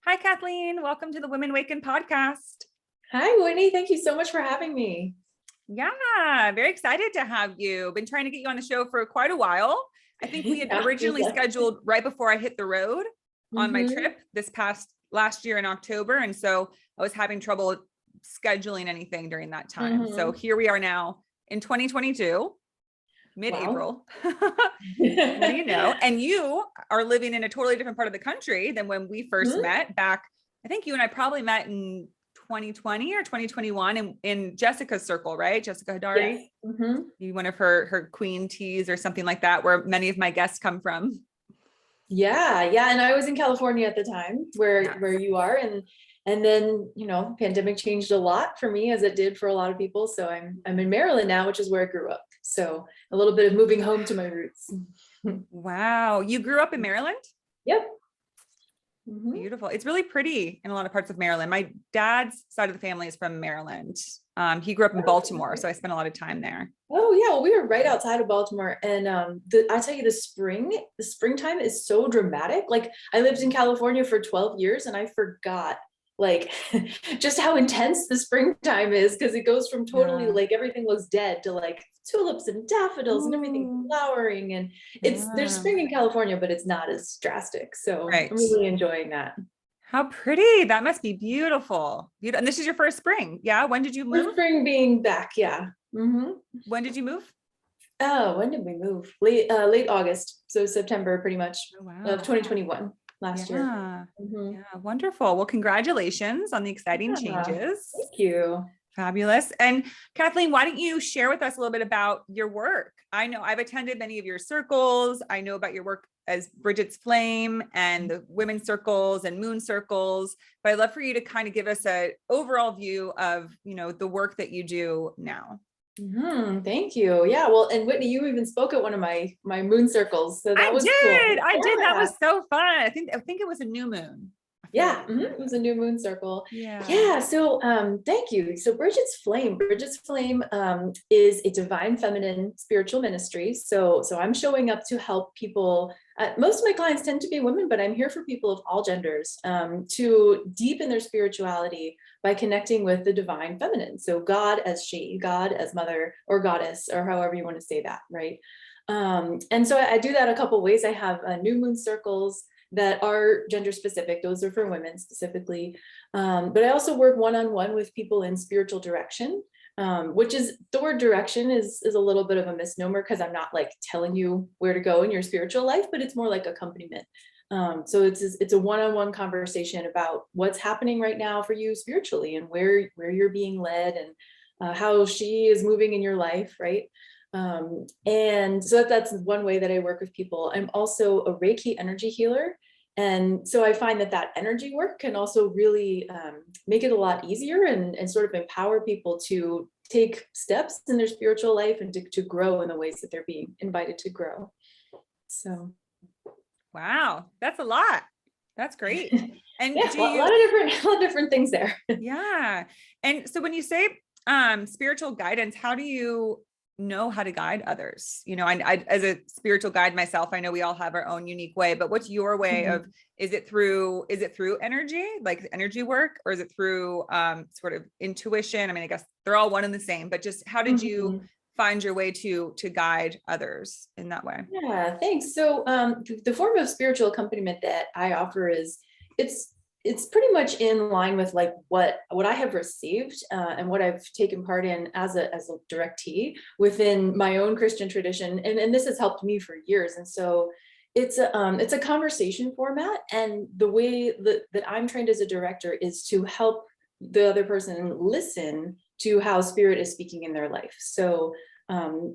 Hi, Kathleen. Welcome to the Women Waken podcast. Hi, Whitney. Thank you so much for having me. Yeah, very excited to have you. Been trying to get you on the show for quite a while. I think we had Yeah, originally scheduled right before I hit the road on my Mhm. trip this past last year in October. And so I was having trouble scheduling anything during that time. So Mhm. here we are now in 2022, Wow. mid-April. What do you know? And you are living in a totally different part of the country than when we first Mhm. met back. I think you and I probably met in 2020 or 2021 in Jessica's circle, right? Jessica Yes. Hadari, Mhm. you one of her queen teas or something like that, where many of my guests come from. Yeah, yeah. And I was in California at the time where Yes. you are. And then, pandemic changed a lot for me as it did for a lot of people. So I'm in Maryland now, which is where I grew up. So a little bit of moving home to my roots. Wow. You grew up in Maryland? Yep. Mhm. Beautiful. It's really pretty in a lot of parts of Maryland. My dad's side of the family is from Maryland. He grew up in Baltimore, so I spent a lot of time there. Oh yeah, well, we were right outside of Baltimore, and I tell you, the springtime is so dramatic. Like I lived in California for 12 years, and I forgot like just how intense the springtime is because it goes from totally Yeah. like everything looks dead to like tulips and daffodils and everything Ooh, flowering, and there's yeah. spring in California, but it's not as drastic. So I'm Right. really enjoying that. How pretty. That must be beautiful. And this is your first spring. Yeah. When did you The move? spring being back, yeah. When did you move? Oh, when did we move? Late August, so September, pretty much Oh, of wow. 2021, last year. Yeah. Mhm. Yeah. Wonderful. Well, congratulations on the exciting Yeah, changes. thank you. Fabulous. And Kathleen, why don't you share with us a little bit about your work? I know I've attended many of your circles. I know about your work as Brigid's Flame and the women's circles and moon circles, but I'd love for you to kind of give us an overall view of, the work that you do now. Thank you. Yeah, well, and Whitney, you even spoke at one of my moon circles, so that was cool. I did. That Yeah. was so fun. I think it was a new moon. I feel like Yeah, it was a new moon circle. yeah. Yeah, so thank you. So Bridget's Flame is a divine feminine spiritual ministry. So I'm showing up to help people. Most of my clients tend to be women, but I'm here for people of all genders to deepen their spirituality by connecting with the divine feminine. So God as she, God as mother or goddess, or however you want to say that, right? And so I do that a couple ways. I have new moon circles that are gender specific. Those are for women specifically. But I also work one-on-one with people in spiritual direction, which is the word direction is a little bit of a misnomer because I'm not like telling you where to go in your spiritual life, but it's more like accompaniment. So it's a one-on-one conversation about what's happening right now for you spiritually and where you're being led and how she is moving in your life, right? And so that's one way that I work with people. I'm also a Reiki energy healer. And so I find that energy work can also really make it a lot easier and sort of empower people to take steps in their spiritual life and to grow in the ways that they're being invited to grow. So Wow. That's a lot. That's great. And yeah, do a you, lot of different things there. yeah. And so when you say spiritual guidance, how do you know how to guide others? I as a spiritual guide myself, I know we all have our own unique way, but what's your way of, is it through energy, like energy work, or is it through sort of intuition? I mean, I guess they're all one and the same, but just how did you find your way to guide others in that way? Yeah, thanks. So the form of spiritual accompaniment that I offer is it's pretty much in line with like what I have received and what I've taken part in as a directee within my own Christian tradition, and this has helped me for years. And so it's a conversation format, and the way that I'm trained as a director is to help the other person listen to how spirit is speaking in their life. So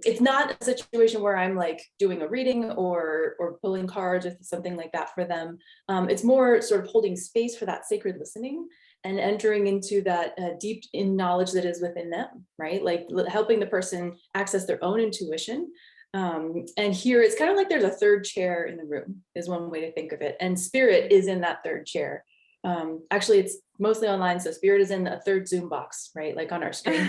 it's not a situation where I'm like doing a reading or pulling cards or something like that for them. It's more sort of holding space for that sacred listening and entering into that deep in knowledge that is within them, right? Like helping the person access their own intuition. And here it's kind of like there's a third chair in the room is one way to think of it. And spirit is in that third chair. Actually, it's mostly online, so spirit is in a third Zoom box, right? Like on our screen,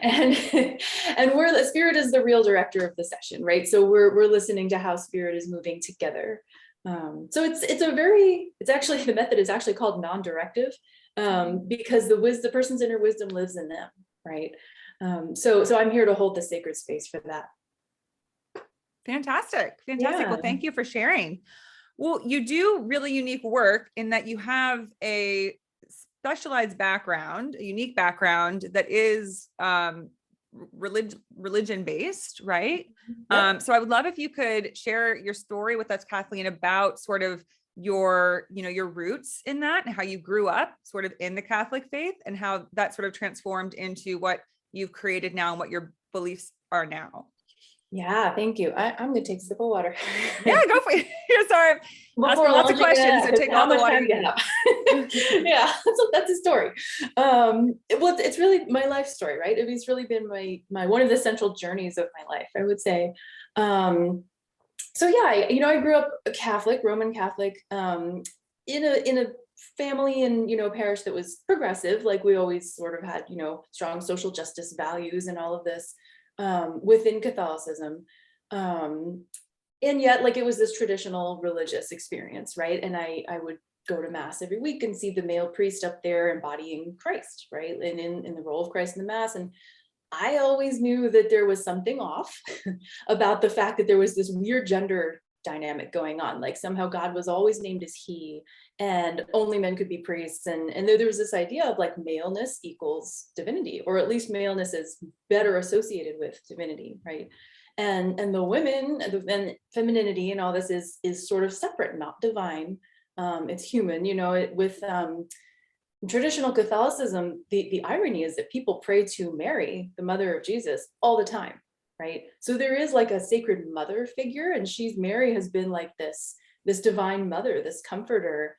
and the spirit is the real director of the session, right? So we're listening to how spirit is moving together. So it's actually, the method is actually called non-directive, because the person's inner wisdom lives in them, right? So I'm here to hold the sacred space for that. Fantastic. Yeah. Well, thank you for sharing. Well, you do really unique work in that you have a specialized background, a unique background that is religion based, right? Yep. So I would love if you could share your story with us, Kathleen, about sort of your roots in that and how you grew up sort of in the Catholic faith and how that sort of transformed into what you've created now and what your beliefs are now. Yeah, thank you. I'm gonna take a sip of water. Yeah, go for it. Sorry, asking lots of questions, so take all the water you need. Yeah, that's a story. Well, it's really my life story, right? It's really been my one of the central journeys of my life, I would say. So yeah, I grew up a Catholic, Roman Catholic, in a family and parish that was progressive. Like we always sort of had strong social justice values and all of this within Catholicism. And yet, like, it was this traditional religious experience, right? And I would go to mass every week and see the male priest up there embodying Christ, right? And in the role of Christ in the mass. And I always knew that there was something off about the fact that there was this weird gender dynamic going on. Like somehow God was always named as he, and only men could be priests. And there was this idea of like maleness equals divinity, or at least maleness is better associated with divinity, right? And the women, the femininity and all this is sort of separate, not divine. It's human, with traditional Catholicism, the irony is that people pray to Mary, the mother of Jesus, all the time, right? So there is like a sacred mother figure, and Mary has been like this divine mother, this comforter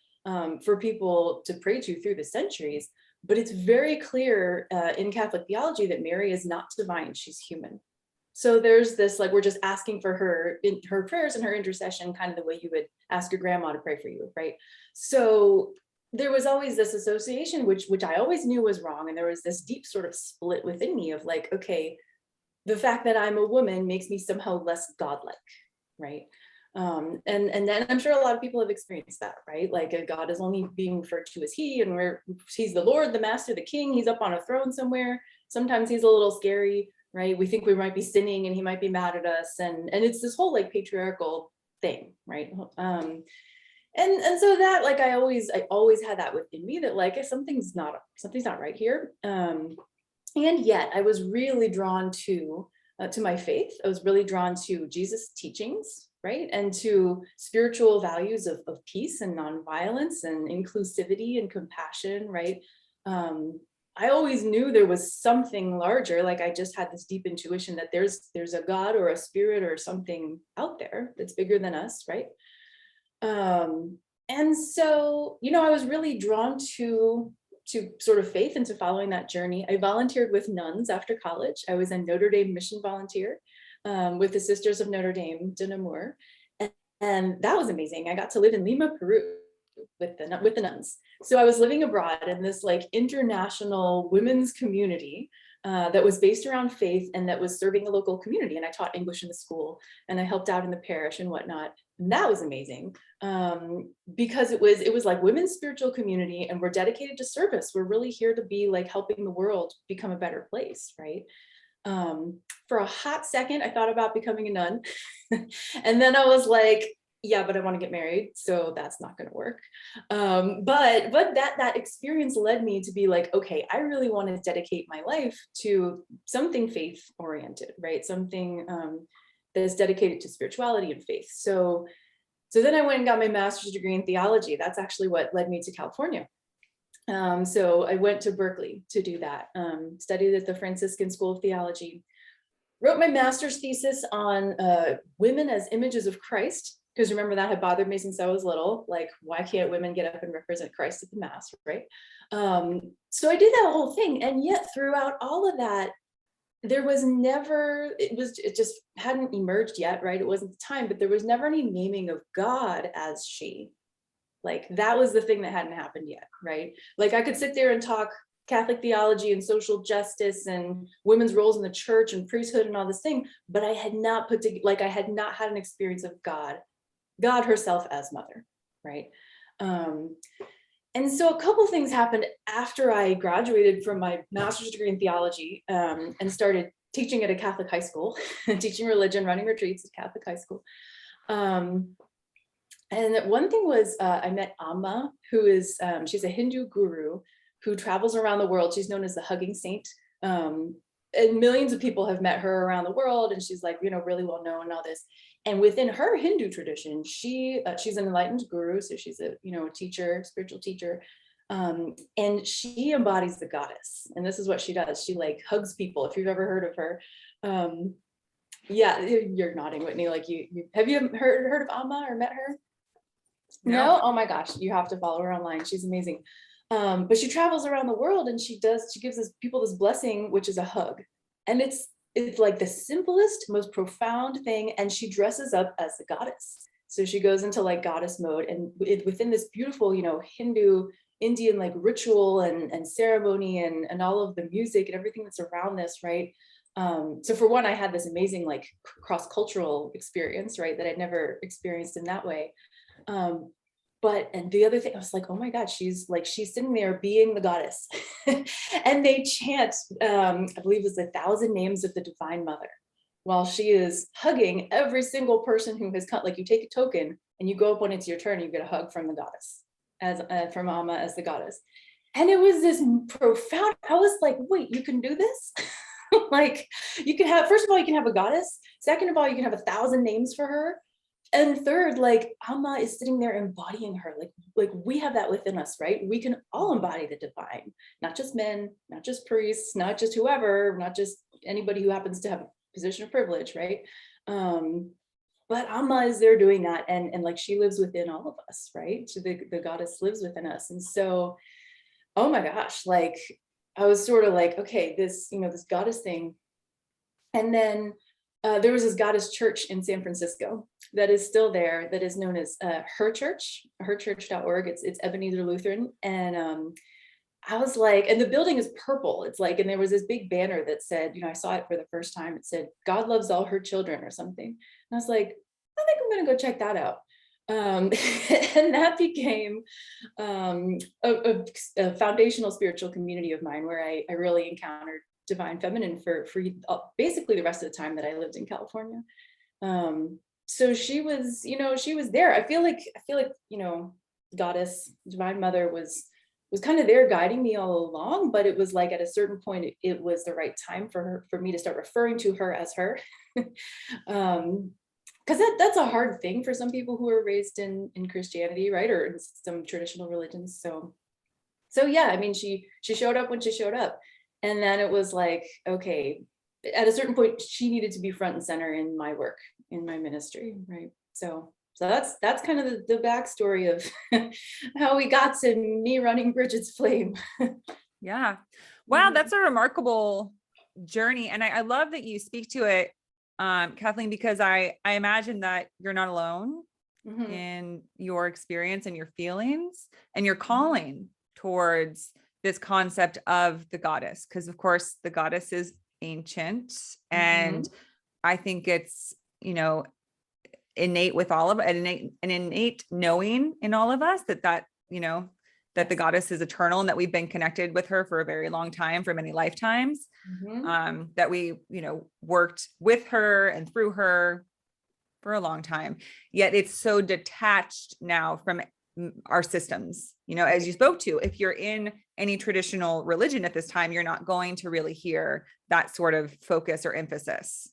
for people to pray to through the centuries. But it's very clear in Catholic theology that Mary is not divine, she's human. So there's this, like, we're just asking for her in her prayers and her intercession, kind of the way you would ask your grandma to pray for you, right? So there was always this association, which I always knew was wrong. And there was this deep sort of split within me of like, okay, the fact that I'm a woman makes me somehow less godlike, right? And then I'm sure a lot of people have experienced that, right? Like God is only being referred to as he, and he's the Lord, the Master, the King. He's up on a throne somewhere. Sometimes he's a little scary, right? We think we might be sinning and he might be mad at us. And it's this whole like patriarchal thing, right? And so that, like, I always had that within me, that like, if something's not right here. And yet I was really drawn to my faith. I was really drawn to Jesus' teachings, right? And to spiritual values of peace and nonviolence and inclusivity and compassion, right? I always knew there was something larger. Like I just had this deep intuition that there's a God or a spirit or something out there that's bigger than us, right? And so, I was really drawn to sort of faith and to following that journey. I volunteered with nuns after college. I was a Notre Dame mission volunteer with the Sisters of Notre Dame de Namur. And that was amazing. I got to live in Lima, Peru with the nuns. So I was living abroad in this like international women's community that was based around faith and that was serving the local community. And I taught English in the school and I helped out in the parish and whatnot. And that was amazing because it was like women's spiritual community, and we're dedicated to service. We're really here to be like helping the world become a better place, right? For a hot second, I thought about becoming a nun. And then I was like, yeah, but I want to get married, so that's not going to work. But that experience led me to be like, okay, I really want to dedicate my life to something faith oriented, right? Something that is dedicated to spirituality and faith. So then I went and got my master's degree in theology. That's actually what led me to California. So I went to Berkeley to do that, studied at the Franciscan School of Theology, wrote my master's thesis on women as images of Christ. Because remember, that had bothered me since I was little. Like, why can't women get up and represent Christ at the Mass, right? So I did that whole thing. And yet throughout all of that, there was never, it just hadn't emerged yet, right? It wasn't the time, but there was never any naming of God as she. Like, that was the thing that hadn't happened yet, right? Like, I could sit there and talk Catholic theology and social justice and women's roles in the church and priesthood and all this thing, but I had not I had not had an experience of God God herself as mother, right? And so a couple things happened after I graduated from my master's degree in theology, and started teaching at a Catholic high school, teaching religion, running retreats at Catholic high school. And one thing was, I met Amma, who is, she's a Hindu guru who travels around the world. She's known as the hugging saint. And millions of people have met her around the world, and she's like, really well known and all this. And within her Hindu tradition, she's an enlightened guru. So she's a teacher, spiritual teacher. And she embodies the goddess. And this is what she does. She like hugs people, if you've ever heard of her. Yeah, you're nodding, Whitney. Like have you heard of Amma or met her? No? Oh my gosh, you have to follow her online. She's amazing. But she travels around the world, and she gives people this blessing, which is a hug. And it's like the simplest, most profound thing. And she dresses up as the goddess. So she goes into like goddess mode, and within this beautiful, Hindu, Indian like ritual and ceremony and all of the music and everything that's around this, right? So for one, I had this amazing like cross-cultural experience, right, that I'd never experienced in that way. And the other thing, I was like, oh my God, she's sitting there being the goddess. And they chant, I believe it's 1,000 names of the Divine Mother, while she is hugging every single person who has come. Like, you take a token and you go up when it's your turn, and you get a hug from the goddess, from Amma as the goddess. And it was this profound, I was like, wait, you can do this? Like, you can have, first of all, you can have a goddess. Second of all, you can have 1,000 names for her. And third, like, Amma is sitting there embodying her. Like we have that within us, right? We can all embody the divine, not just men, not just priests, not just whoever, not just anybody who happens to have a position of privilege, right? But Amma is there doing that, and like, she lives within all of us, right? So the goddess lives within us. And so, oh my gosh, like, I was sort of like, okay, this, this goddess thing. And then there was this goddess church in San Francisco that is still there, that is known as Her Church, herchurch.org. It's Ebenezer Lutheran. And I was like, and the building is purple. It's like, and there was this big banner that said, I saw it for the first time. It said, God loves all her children, or something. And I was like, I think I'm going to go check that out. And that became a foundational spiritual community of mine, where I really encountered divine feminine for basically the rest of the time that I lived in California. So she was, she was there. I feel like, goddess, divine mother was kind of there guiding me all along, but it was like, at a certain point, it was the right time for me to start referring to her as her. Because that's a hard thing for some people who are raised in Christianity, right? Or in some traditional religions. So yeah, I mean, she showed up when she showed up. And then it was like, okay, at a certain point, she needed to be front and center in my work, in my ministry, right? So that's kind of the backstory of how we got to me running Brigid's Flame. Yeah. Wow, that's a remarkable journey. And I love that you speak to it, Kathleen, because I imagine that you're not alone in your experience and your feelings and your calling towards this concept of the goddess. Because of course the goddess is ancient, and I think it's, innate with all of it, an innate knowing in all of us that that the goddess is eternal, and that we've been connected with her for a very long time, for many lifetimes, that we, worked with her and through her for a long time. Yet it's so detached now from our systems, as you spoke to. If you're in any traditional religion at this time, you're not going to really hear that sort of focus or emphasis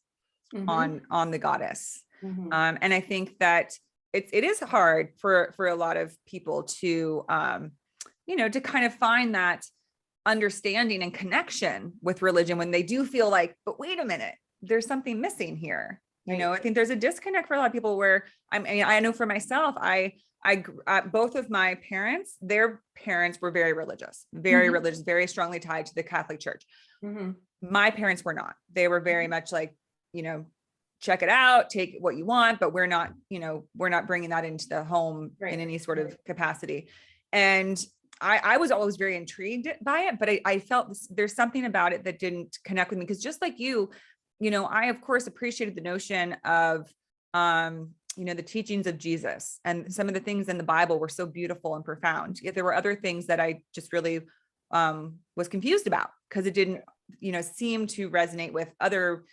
on the goddess. And I think that it is hard for a lot of people to, to kind of find that understanding and connection with religion when they do feel like, but wait a minute, there's something missing here. I think there's a disconnect for a lot of people where I know for myself, I both of my parents, their parents were very religious, very strongly tied to the Catholic Church. My parents were not. They were very much like, check it out, take what you want, but we're not bringing that into the home in any sort of capacity. And I was always very intrigued by it, but I felt there's something about it that didn't connect with me. Because just like you, I of course appreciated the notion of the teachings of Jesus, and some of the things in the Bible were so beautiful and profound. Yet there were other things that I just really was confused about, because it didn't, seem to resonate with other,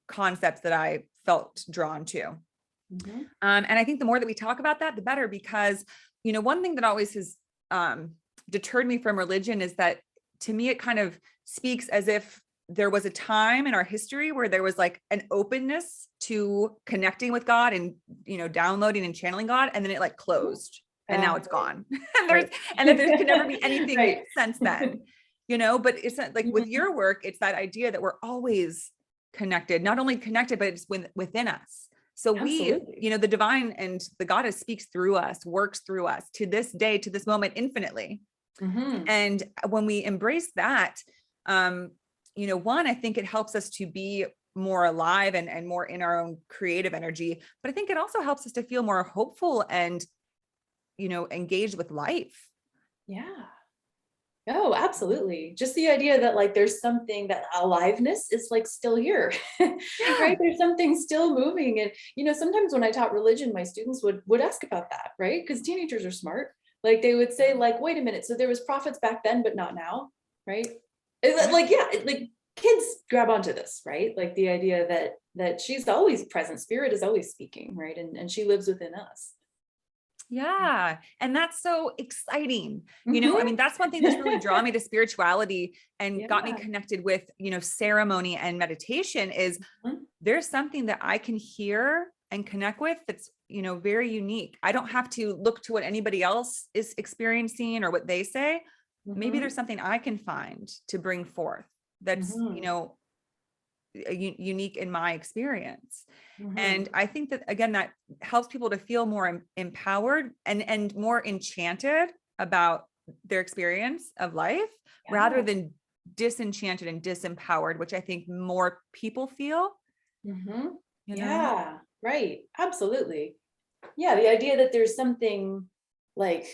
concepts that I felt drawn to. Mm-hmm. And I think the more that we talk about that, the better, because, one thing that always has deterred me from religion is that, to me, it kind of speaks as if there was a time in our history where there was like an openness to connecting with God and, downloading and channeling God. And then it like closed, and now it's gone. And then there could never be anything since then, but it's not like with your work, it's that idea that we're always connected, not only connected, but it's within us. So Absolutely. we, the divine and the goddess speaks through us, works through us to this day, to this moment, infinitely. And when we embrace that, one, I think it helps us to be more alive and more in our own creative energy, but I think it also helps us to feel more hopeful and, engaged with life. Yeah. Oh, absolutely. Just the idea that like there's something, that aliveness is like still here, right? There's something still moving. And, sometimes when I taught religion, my students would ask about that, right? Because teenagers are smart. Like they would say like, wait a minute, so there was prophets back then, but not now, right? Like, like kids grab onto this, right? Like the idea that she's always present, spirit is always speaking, right? And she lives within us. Yeah. And that's so exciting. I mean, that's one thing that's really drawn me to spirituality and got me connected with, ceremony and meditation is there's something that I can hear and connect with that's, very unique. I don't have to look to what anybody else is experiencing or what they say. Maybe there's something I can find to bring forth that's, unique in my experience. And I think that, again, that helps people to feel more empowered and more enchanted about their experience of life, rather than disenchanted and disempowered, which I think more people feel. Yeah, right. Absolutely. Yeah, the idea that there's something like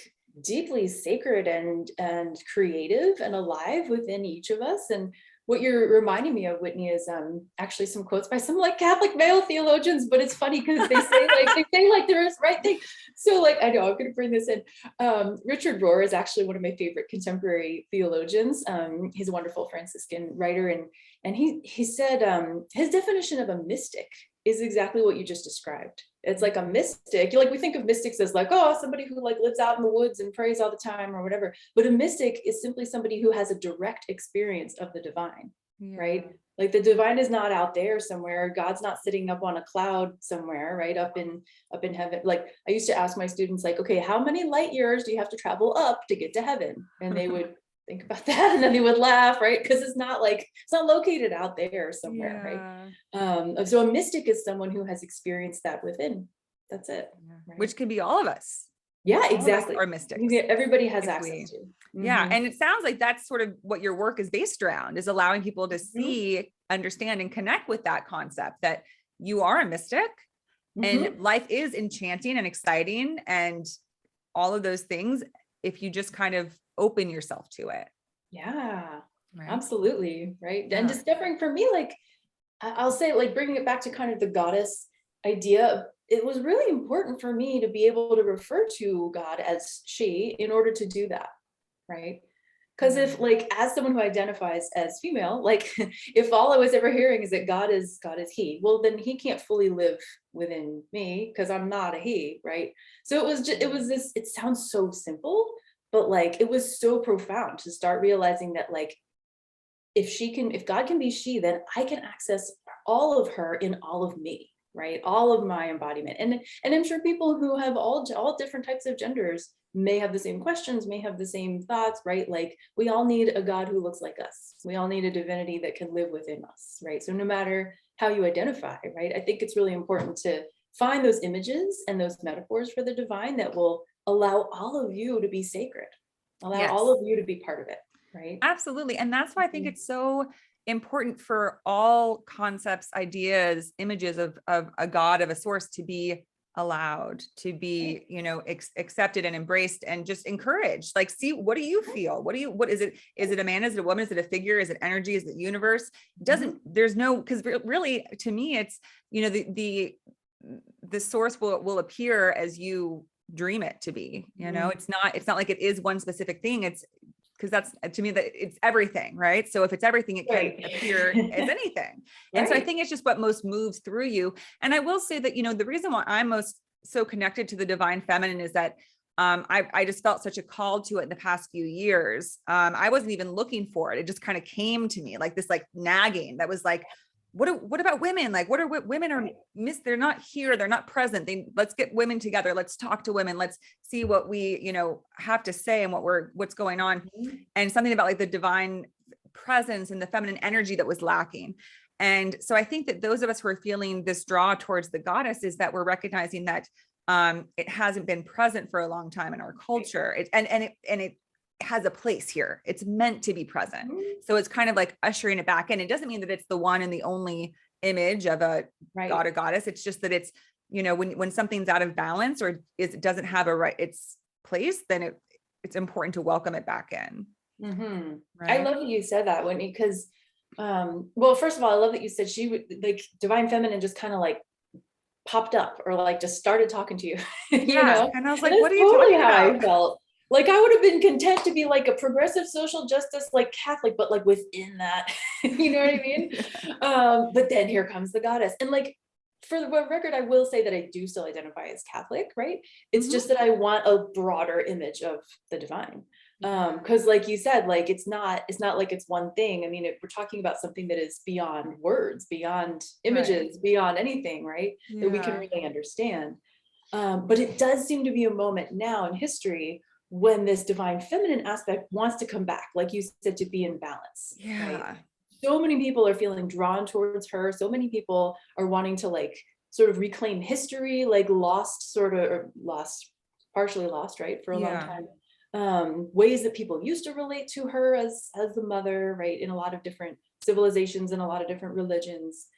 deeply sacred and creative and alive within each of us. And what you're reminding me of, Whitney, is actually some quotes by some like Catholic male theologians, but it's funny because they say like there is right thing. So like, I know I'm going to bring this in. Richard Rohr is actually one of my favorite contemporary theologians. He's a wonderful Franciscan writer, and he said his definition of a mystic is exactly what you just described. It's like a mystic. We think of mystics as like, oh, somebody who like lives out in the woods and prays all the time or whatever. But a mystic is simply somebody who has a direct experience of the divine, right? Like the divine is not out there somewhere. God's not sitting up on a cloud somewhere, right? Up in heaven. Like I used to ask my students, like, okay, how many light years do you have to travel up to get to heaven? And they would think about that, and then they would laugh, right? Because it's not located out there somewhere, right? So a mystic is someone who has experienced that within. That's it. Right? Which could be all of us. Yeah, exactly. Or mystics. Everybody has access to. Yeah. And it sounds like that's sort of what your work is based around, is allowing people to see, understand, and connect with that concept that you are a mystic and life is enchanting and exciting and all of those things if you just kind of open yourself to it. Yeah, absolutely. Right. And discovering, for me, like I'll say, like bringing it back to kind of the goddess idea, it was really important for me to be able to refer to God as she in order to do that. Right. Because if like, as someone who identifies as female, like if all I was ever hearing is that God is he, well, then he can't fully live within me because I'm not a he. Right. So it sounds so simple, but like, it was so profound to start realizing that like, if God can be she, then I can access all of her in all of me, right? All of my embodiment. And I'm sure people who have all different types of genders may have the same questions, may have the same thoughts, right? Like we all need a God who looks like us. We all need a divinity that can live within us, right? So no matter how you identify, right? I think it's really important to find those images and those metaphors for the divine that will allow all of you to be sacred, allow all of you to be part of it, right? Absolutely. And that's why I think it's so important for all concepts, ideas, images of a God, of a source, to be allowed, to be, accepted and embraced and just encouraged. Like, see, what do you feel? What is it? Is it a man? Is it a woman? Is it a figure? Is it energy? Is it universe? There's no, because really to me, it's, the the source will appear as you dream it to be, you know, it's not like it is one specific thing. It's because that's to me that it's everything, right? So if it's everything, it can appear as anything. And so I think it's just what most moves through you. And I will say that, you know, the reason why I'm most so connected to the divine feminine is that I just felt such a call to it in the past few years. I wasn't even looking for it. It just kind of came to me like this, like nagging that was like, what about women? Like, women are they're not here. They're not present. Let's get women together. Let's talk to women. Let's see what we, you know, have to say and what's going on. And something about like the divine presence and the feminine energy that was lacking. And so I think that those of us who are feeling this draw towards the goddess is that we're recognizing that it hasn't been present for a long time in our culture. It has a place here. It's meant to be present. So it's kind of like ushering it back in. It doesn't mean that it's the one and the only image of a god or goddess. It's just that it's, you know, when something's out of balance or it doesn't have its place, then it's important to welcome it back in. Right? I love that you said that, Whitney, because well, first of all, I love that you said she would like divine feminine just kind of like popped up or like just started talking to you. You know? And I was like, what are you talking about? How I felt. Like I would have been content to be like a progressive social justice, like Catholic, but like within that, you know what I mean? But then here comes the goddess. And like, for the record, I will say that I do still identify as Catholic, right? It's just that I want a broader image of the divine. Because like you said, like, it's not like it's one thing. I mean, we're talking about something that is beyond words, beyond images, beyond anything, right? That we can really understand. But it does seem to be a moment now in history when this divine feminine aspect wants to come back, like you said, to be in balance. Right? So many people are feeling drawn towards her. So many people are wanting to like sort of reclaim history, like partially lost, right? For a long time. Ways that people used to relate to her as the mother, right? In a lot of different civilizations and a lot of different religions.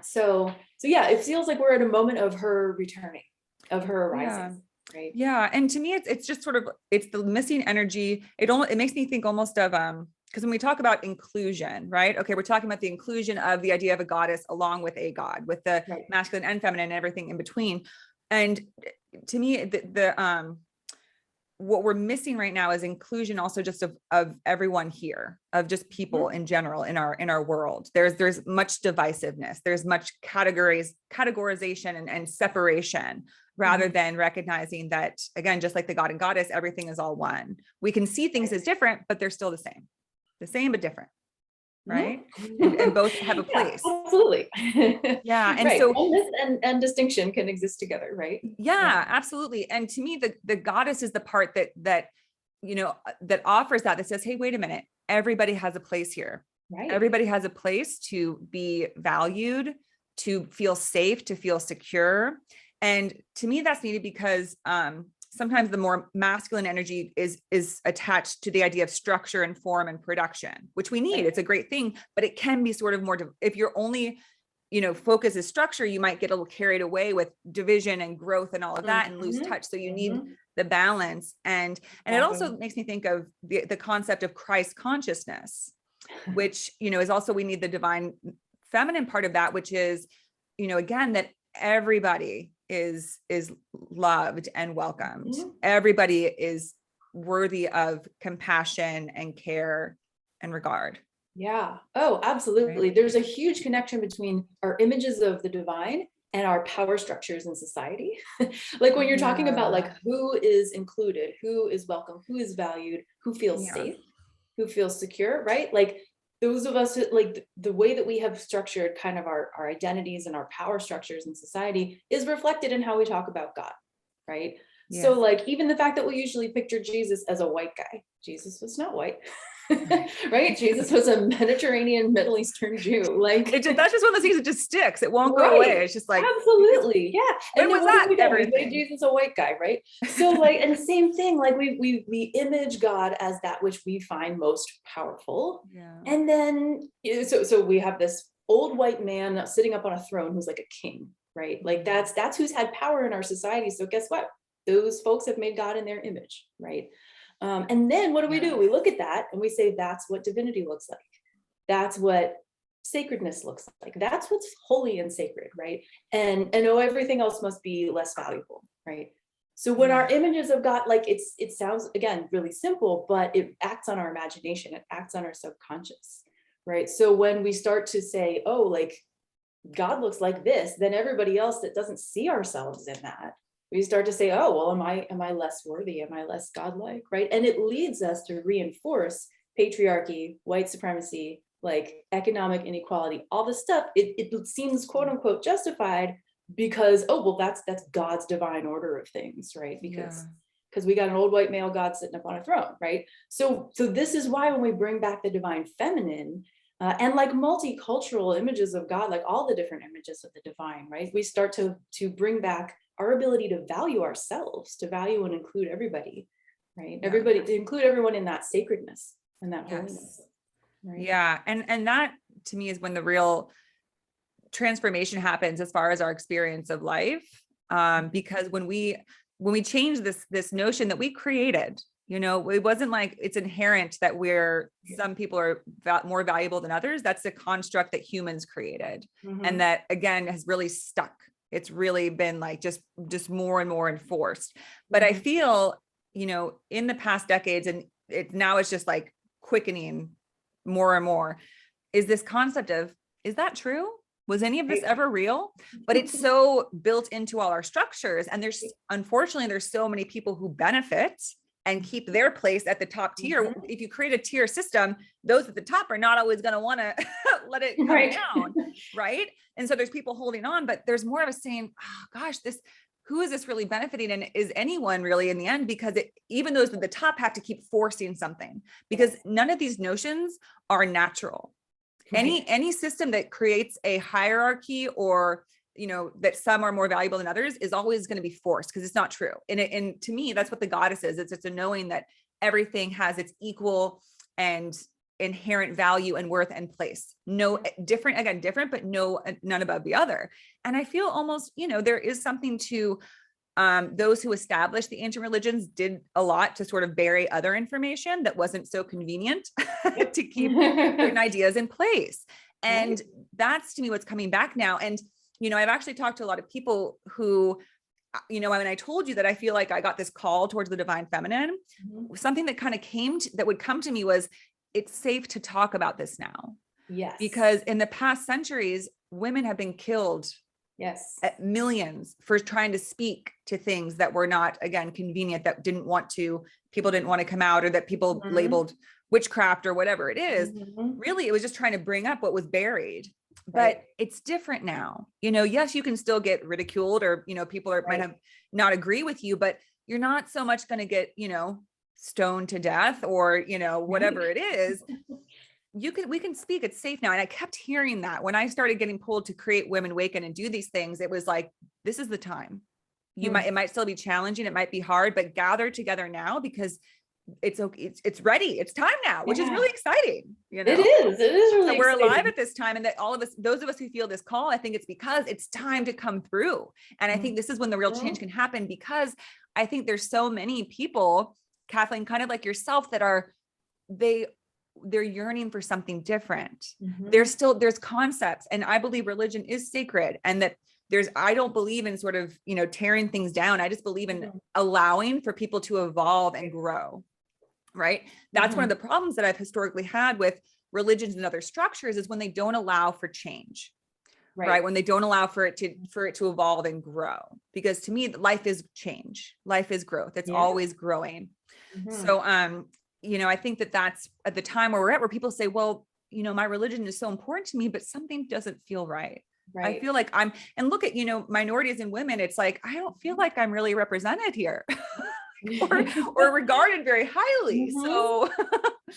So yeah, it feels like we're at a moment of her returning, of her arising. Right. Yeah. And to me, it's just sort of, it's the missing energy. It makes me think almost of, because when we talk about inclusion, right? Okay. We're talking about the inclusion of the idea of a goddess along with a god, with the masculine and feminine and everything in between. And to me, what we're missing right now is inclusion also just of everyone here, of just people in general in our world. There's much divisiveness. There's much categorization and separation, rather than recognizing that, again, just like the god and goddess, everything is all one. We can see things as different, but they're still the same, but different. Right. And both have a place. Absolutely. And so oneness and distinction can exist together, right? Absolutely. And to me, the goddess is the part that you know, that offers that says, hey, wait a minute, everybody has a place here. Right. Everybody has a place to be valued, to feel safe, to feel secure. And to me, that's needed because sometimes the more masculine energy is attached to the idea of structure and form and production, which we need. It's a great thing, but it can be sort of more, if you're only, you know, focus is structure, you might get a little carried away with division and growth and all of that and lose touch. So you need the balance. And it also makes me think of the concept of Christ consciousness, which, you know, is also, we need the divine feminine part of that, which is, you know, again, that everybody is loved and welcomed. Everybody is worthy of compassion and care and regard. Yeah. Oh, absolutely. Right. There's a huge connection between our images of the divine and our power structures in society. Like when you're talking about like who is included, who is welcome, who is valued, who feels safe, who feels secure, right? Like those of us, like the way that we have structured kind of our identities and our power structures in society is reflected in how we talk about God, right? Yes. So like even the fact that we usually picture Jesus as a white guy, Jesus was not white. Right? Jesus was a Mediterranean, Middle Eastern Jew. Like that's just one of those things that just sticks. It won't go away. It's just like absolutely, yeah. When was that? We made Jesus a white guy, right? So like, and same thing. Like we image God as that which we find most powerful, and then so we have this old white man sitting up on a throne who's like a king, right? Like that's who's had power in our society. So guess what? Those folks have made God in their image, right? And then what do? We look at that and we say, that's what divinity looks like. That's what sacredness looks like. That's what's holy and sacred, right? And oh, everything else must be less valuable, right? So when our images of God, like it sounds, again, really simple, but it acts on our imagination, it acts on our subconscious, right? So when we start to say, oh, like God looks like this, then everybody else that doesn't see ourselves in that, we start to say, oh, well, am I less worthy? Am I less godlike, right? And it leads us to reinforce patriarchy, white supremacy, like economic inequality, all this stuff. It seems quote unquote justified because, oh, well, that's God's divine order of things, right? Because we got an old white male God sitting up on a throne, right? So this is why when we bring back the divine feminine, and like multicultural images of God, like all the different images of the divine, right? We start to bring back our ability to value ourselves, to value and include everybody, right? Yeah. Everybody, to include everyone in that sacredness and that holiness. Right? Yeah. And that to me is when the real transformation happens as far as our experience of life. Because when we change this notion that we created, you know, it wasn't like it's inherent that some people are more valuable than others. That's a construct that humans created. And that again has really stuck. It's really been like just more and more enforced. But I feel, you know, in the past decades, and now it's just like quickening more and more, is this concept of, is that true? Was any of this ever real? But it's so built into all our structures. And unfortunately, there's so many people who benefit and keep their place at the top tier. If you create a tier system, those at the top are not always going to want to let it come down, right? And so there's people holding on, but there's more of us saying, oh gosh, who is this really benefiting? And is anyone really in the end? Because even those at the top have to keep forcing something, because none of these notions are natural. Any system that creates a hierarchy or, you know, that some are more valuable than others is always going to be forced, because it's not true. And to me, that's what the goddess is. It's a knowing that everything has its equal and inherent value and worth and place. No different, but none above the other. And I feel almost, you know, there is something to those who established the ancient religions did a lot to sort of bury other information that wasn't so convenient to keep certain ideas in place. And that's to me what's coming back now. And, you know, I've actually talked to a lot of people who, you know, when I told you that I feel like I got this call towards the divine feminine, something that kind of that would come to me was, it's safe to talk about this now. Yes. Because in the past centuries, women have been killed at millions for trying to speak to things that were not, again, convenient, that people didn't want to come out, or that people labeled witchcraft or whatever it is. Really, it was just trying to bring up what was buried. But it's different now. You know, yes, you can still get ridiculed, or, you know, people might have not agree with you, but you're not so much going to get, you know, stoned to death, or, you know, whatever it is. We can speak. It's safe now. And I kept hearing that when I started getting pulled to create Women Waken and do these things. It was like, this is the time. It might still be challenging. It might be hard, but gather together now, because it's okay. It's ready. It's time now, which is really exciting. You know, it is really so we're exciting. alive at this time. And that all of us, those of us who feel this call, I think it's because it's time to come through. And I think this is when the real change can happen, because I think there's so many people, Kathleen, kind of like yourself, that they're yearning for something different. There's concepts, and I believe religion is sacred, and that I don't believe in sort of, you know, tearing things down. I just believe in allowing for people to evolve and grow. Right. That's one of the problems that I've historically had with religions and other structures, is when they don't allow for change. Right. When they don't allow for it to evolve and grow, because to me, life is change. Life is growth. It's always growing. So, you know, I think that's at the time where we're at, where people say, well, you know, my religion is so important to me, but something doesn't feel right. I feel like and look at, you know, minorities and women, it's like, I don't feel like I'm really represented here or regarded very highly. So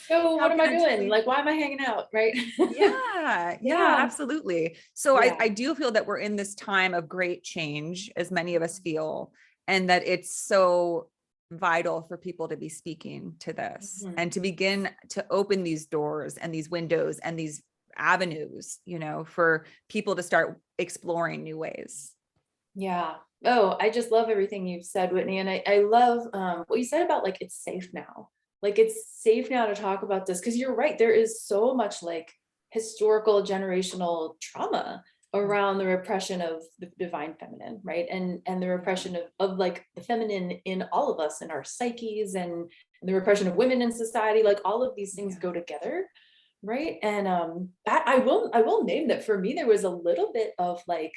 what am I doing? Like, why am I hanging out? Right. Yeah, absolutely. So I do feel that we're in this time of great change, as many of us feel, and that it's so vital for people to be speaking to this and to begin to open these doors and these windows and these avenues, you know, for people to start exploring new ways. Yeah. Oh, I just love everything you've said, Whitney. And I love what you said about, like, it's safe now. Like, it's safe now to talk about this, because you're right. There is so much, like, historical generational trauma around the repression of the divine feminine, right? And the repression of like the feminine in all of us, in our psyches, and the repression of women in society. Like all of these things go together, right? And I will name that for me, there was a little bit of like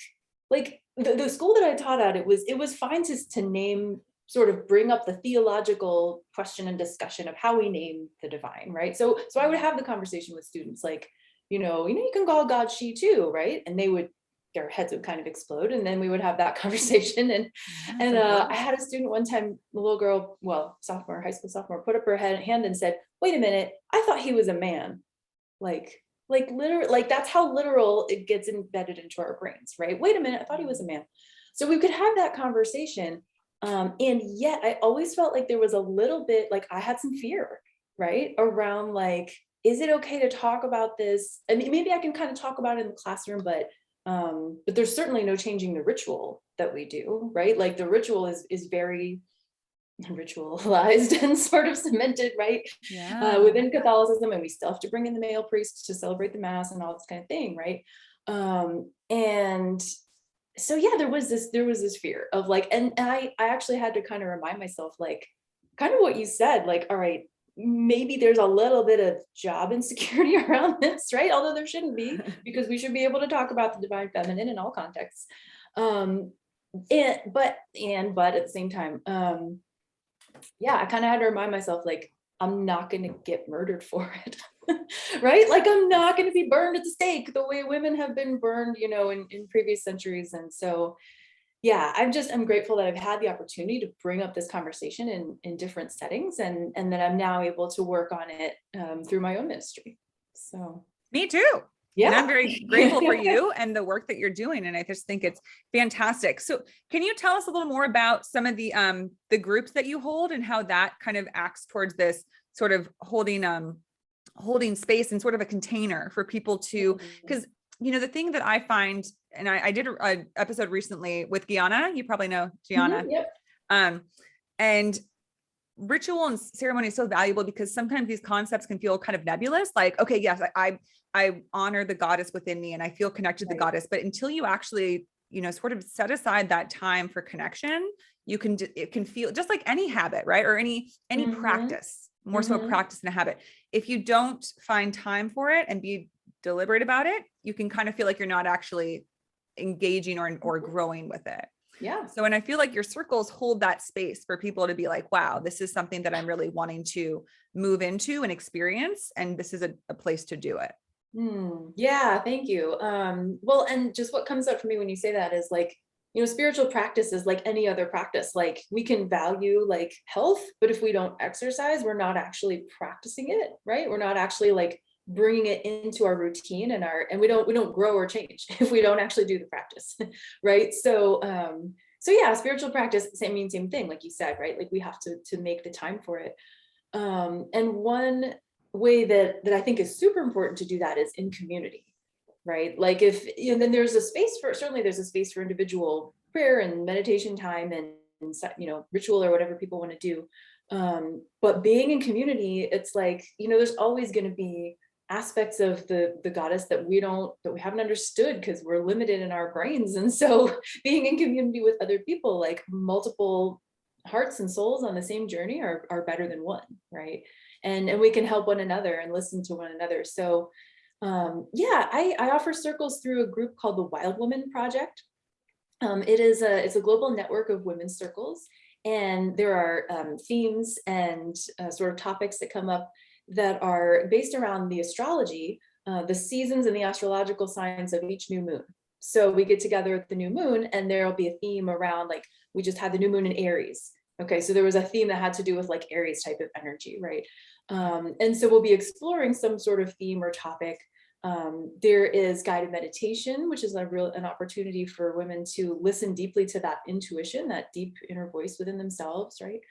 the school that I taught at, it was fine to name, sort of bring up the theological question and discussion of how we name the divine, right? So I would have the conversation with students like, you can call God she too, right? And their heads would kind of explode, and then we would have that conversation. And I had a student one time, a little girl, well, high school sophomore, put up her hand and said, "Wait a minute, I thought he was a man." Like literally, like that's how literal it gets embedded into our brains, right? Wait a minute, I thought he was a man. So we could have that conversation. And yet I always felt like there was a little bit, like I had some fear, right? Around like, is it okay to talk about this? I mean, maybe I can kind of talk about it in the classroom, but there's certainly no changing the ritual that we do, right? Like the ritual is very ritualized and sort of cemented, right? Within Catholicism, and we still have to bring in the male priest to celebrate the mass and all this kind of thing, right? And so yeah, there was this fear of like, and I actually had to kind of remind myself, like, kind of what you said, like, all right, maybe there's a little bit of job insecurity around this, right? Although there shouldn't be, because we should be able to talk about the divine feminine in all contexts. But at the same time, yeah, I kind of had to remind myself, like, I'm not going to get murdered for it, right? Like, I'm not going to be burned at the stake the way women have been burned, in previous centuries. And so, yeah, I'm grateful that I've had the opportunity to bring up this conversation in different settings, and that I'm now able to work on it through my own ministry. So me too. Yeah. And I'm very grateful for you and the work that you're doing. And I just think it's fantastic. So can you tell us a little more about some of the groups that you hold and how that kind of acts towards this sort of holding space and sort of a container for people to, because, the thing that I find, and I did an episode recently with Gianna, you probably know Gianna. Yep. And ritual and ceremony is so valuable because sometimes these concepts can feel kind of nebulous. Like, okay, yes, I honor the goddess within me and I feel connected to the goddess, but until you actually, sort of set aside that time for connection, it can feel just like any habit, right? Or any practice, more so a practice than a habit. If you don't find time for it and be deliberate about it, you can kind of feel like you're not actually engaging or growing with it. Yeah. So, and I feel like your circles hold that space for people to be like, wow, this is something that I'm really wanting to move into and experience. And this is a place to do it. Yeah. Thank you. Well, and just what comes up for me when you say that is like, spiritual practice is like any other practice. Like we can value like health, but if we don't exercise, we're not actually practicing it, right? We're not actually like bringing it into our routine and we don't grow or change if we don't actually do the practice, right? So yeah, spiritual practice, same thing, like you said, right? Like we have to make the time for it. And one way that I think is super important to do that is in community, right? Like then there's a space for individual prayer and meditation time and ritual or whatever people want to do. But being in community, it's like, there's always going to be aspects of the goddess that we haven't understood because we're limited in our brains. And so being in community with other people, like multiple hearts and souls on the same journey are better than one, right? And we can help one another and listen to one another. So yeah, I offer circles through a group called the Wild Woman Project. It's a global network of women's circles, and there are themes and sort of topics that come up that are based around the astrology, the seasons and the astrological signs of each new moon. So we get together at the new moon and there'll be a theme around, like we just had the new moon in Aries. Okay, so there was a theme that had to do with like Aries type of energy, right? And so we'll be exploring some sort of theme or topic. There is guided meditation, which is an opportunity for women to listen deeply to that intuition, that deep inner voice within themselves, right?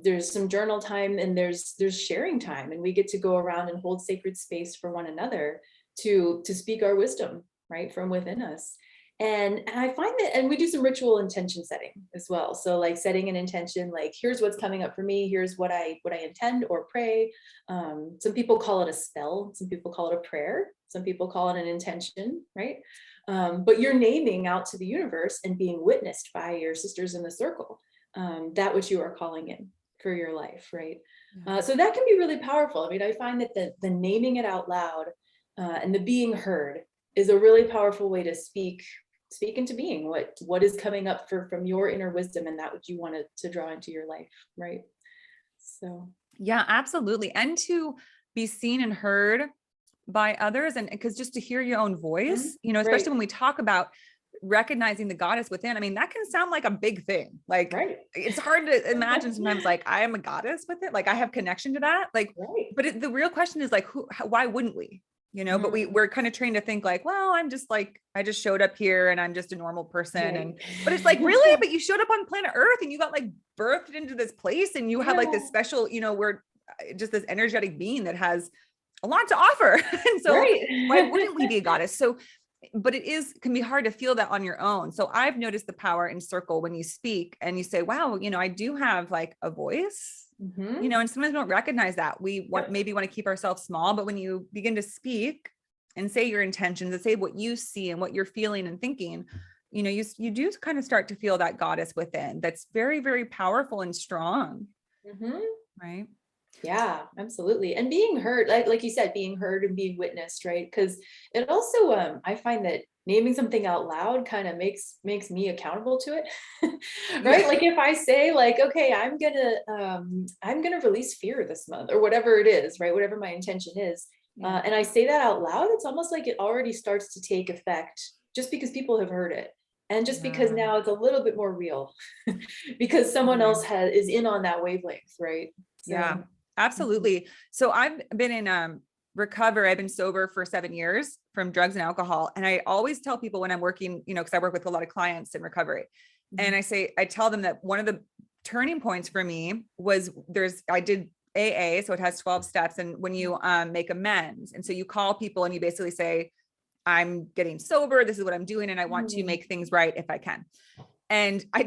There's some journal time and there's sharing time, and we get to go around and hold sacred space for one another to speak our wisdom, right, from within us. And I find that, and we do some ritual intention setting as well. So like setting an intention, like here's what's coming up for me. Here's what I intend or pray. Some people call it a spell. Some people call it a prayer. Some people call it an intention, right? But you're naming out to the universe and being witnessed by your sisters in the circle, that which you are calling in for your life, right? So that can be really powerful. I mean, I find that the naming it out loud and the being heard is a really powerful way to speak into being what is coming up from your inner wisdom and that which you wanted to draw into your life, right? So yeah, absolutely. And to be seen and heard by others, and because just to hear your own voice, you know, especially when we talk about recognizing the goddess within, I mean, that can sound like a big thing. Like it's hard to imagine sometimes, like I am a goddess with it. Like I have connection to that. Like, but the real question is like, why wouldn't we? You know, but we're kind of trained to think like, well, I'm just like, I just showed up here and I'm just a normal person. But it's like, really, but you showed up on planet Earth and you got like birthed into this place and you have like this special, you know, we're just this energetic being that has a lot to offer. And so why wouldn't we be a goddess? So, but can be hard to feel that on your own. So I've noticed the power in circle when you speak and you say, wow, you know, I do have like a voice. You know, and sometimes we don't recognize that. We maybe want to keep ourselves small, but when you begin to speak and say your intentions and say what you see and what you're feeling and thinking, you know, you do kind of start to feel that goddess within that's very, very powerful and strong. Right. Yeah, absolutely. And being heard, like you said, being heard and being witnessed, right? Because it also, I find that naming something out loud kind of makes me accountable to it, right? Like if I say like, okay, I'm gonna release fear this month or whatever it is, right? Whatever my intention is. And I say that out loud, it's almost like it already starts to take effect just because people have heard it. And just because now it's a little bit more real because someone else is in on that wavelength, right? So, absolutely. So I've been in recovery. I've been sober for 7 years from drugs and alcohol. And I always tell people when I'm working, you know, because I work with a lot of clients in recovery. And I tell them that one of the turning points for me was I did AA. So it has 12 steps. And when you make amends, and so you call people and you basically say, I'm getting sober. This is what I'm doing. And I want to make things right if I can. And I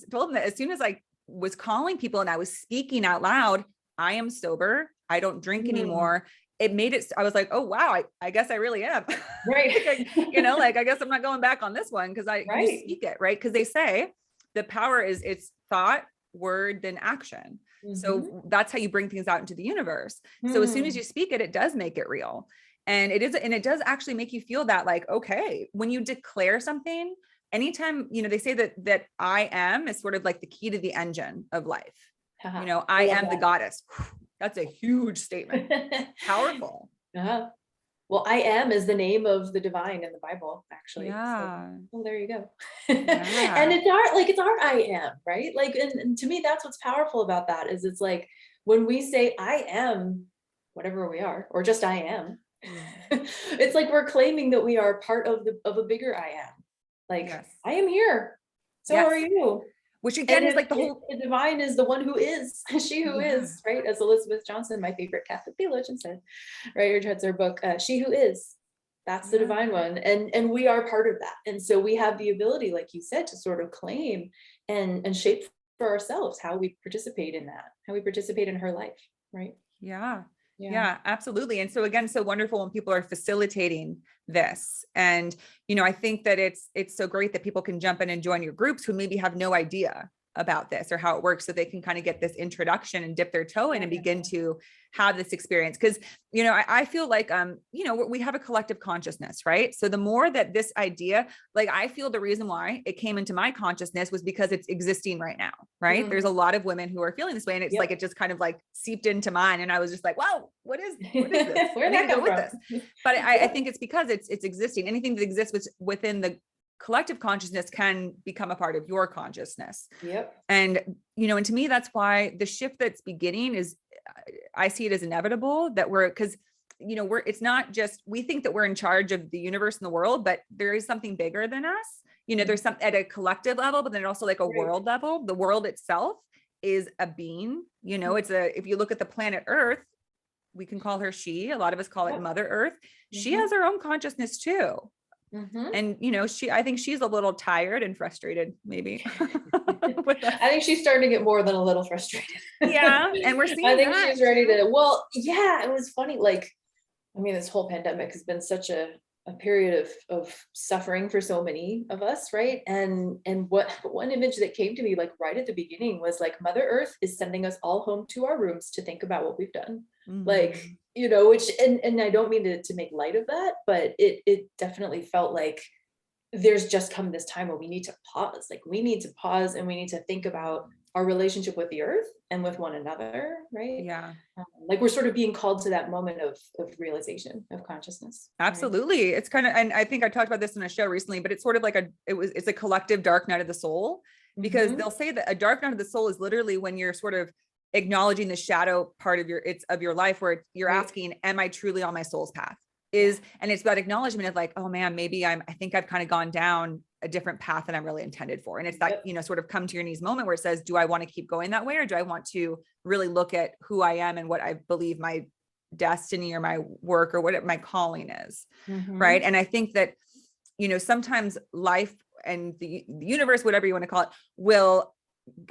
told them that as soon as I was calling people and I was speaking out loud, I am sober. I don't drink anymore. It made it, I was like, oh, wow, I guess I really am. Right. You know, like, I guess I'm not going back on this one because you speak it, right? Because they say the power is it's thought, word, then action. So that's how you bring things out into the universe. So as soon as you speak it, it does make it real. And it does actually make you feel that like, okay, when you declare something, anytime, you know, they say that I am is sort of like the key to the engine of life. You know, I am the goddess. That's a huge statement. Powerful. Well, I am is the name of the divine in the Bible, actually. Yeah. So, well, there you go. And it's our I am, right? Like, and to me, that's what's powerful about that is it's like when we say I am whatever we are, or just I am, it's like we're claiming that we are part of a bigger I am. Like, I am here. So are you. Which again is like the divine is the one who is, she who is, right? As Elizabeth Johnson, my favorite Catholic theologian, said, right? Or reads her book, She Who Is. That's the divine one. And we are part of that. And so we have the ability, like you said, to sort of claim and shape for ourselves how we participate in that, how we participate in her life, right? Yeah, absolutely. And so again, so wonderful when people are facilitating this. And, you know, I think that it's so great that people can jump in and join your groups who maybe have no idea about this or how it works. So they can kind of get this introduction and dip their toe in and begin to have this experience. Cause, you know, I feel like, you know, we have a collective consciousness, right? So the more that this idea, like, I feel the reason why it came into my consciousness was because it's existing right now, right? There's a lot of women who are feeling this way. And it's like, it just kind of like seeped into mine. And I was just like, wow, what is this? Where did I go with this? But I think it's because it's existing. Anything that exists within the collective consciousness can become a part of your consciousness. And, you know, and to me, that's why the shift that's beginning is, I see it as inevitable that because, you know, it's not just, we think that we're in charge of the universe and the world, but there is something bigger than us. You know, there's some at a collective level, but then also like a world level. The world itself is a being, you know, if you look at the planet Earth, we can call her she, a lot of us call it Mother Earth. She has her own consciousness too. And, you know, I think she's a little tired and frustrated maybe with us. I think she's starting to get more than a little frustrated. Yeah. And we're seeing I think that she's ready too. to, well, yeah, it was funny. Like, I mean, this whole pandemic has been such a period of suffering for so many of us, right? And what one image that came to me like right at the beginning was like Mother Earth is sending us all home to our rooms to think about what we've done. Like, you know, which and I don't mean to make light of that, but it definitely felt like there's just come this time where we need to pause. Like we need to pause and we need to think about our relationship with the earth and with one another, right? Yeah. Like we're sort of being called to that moment of realization of consciousness. Right? Absolutely. It's kind of, and I think I talked about this in a show recently, but it's sort of like it's a collective dark night of the soul, because they'll say that a dark night of the soul is literally when you're sort of acknowledging the shadow part of your life, where you're asking, am I truly on my soul's path? And it's that acknowledgement of like, oh man, maybe I think I've kind of gone down a different path than I'm really intended for. And it's that, you know, sort of come to your knees moment where it says, do I want to keep going that way? Or do I want to really look at who I am and what I believe my destiny or my work or what my calling is. Right. And I think that, you know, sometimes life and the universe, whatever you want to call it, will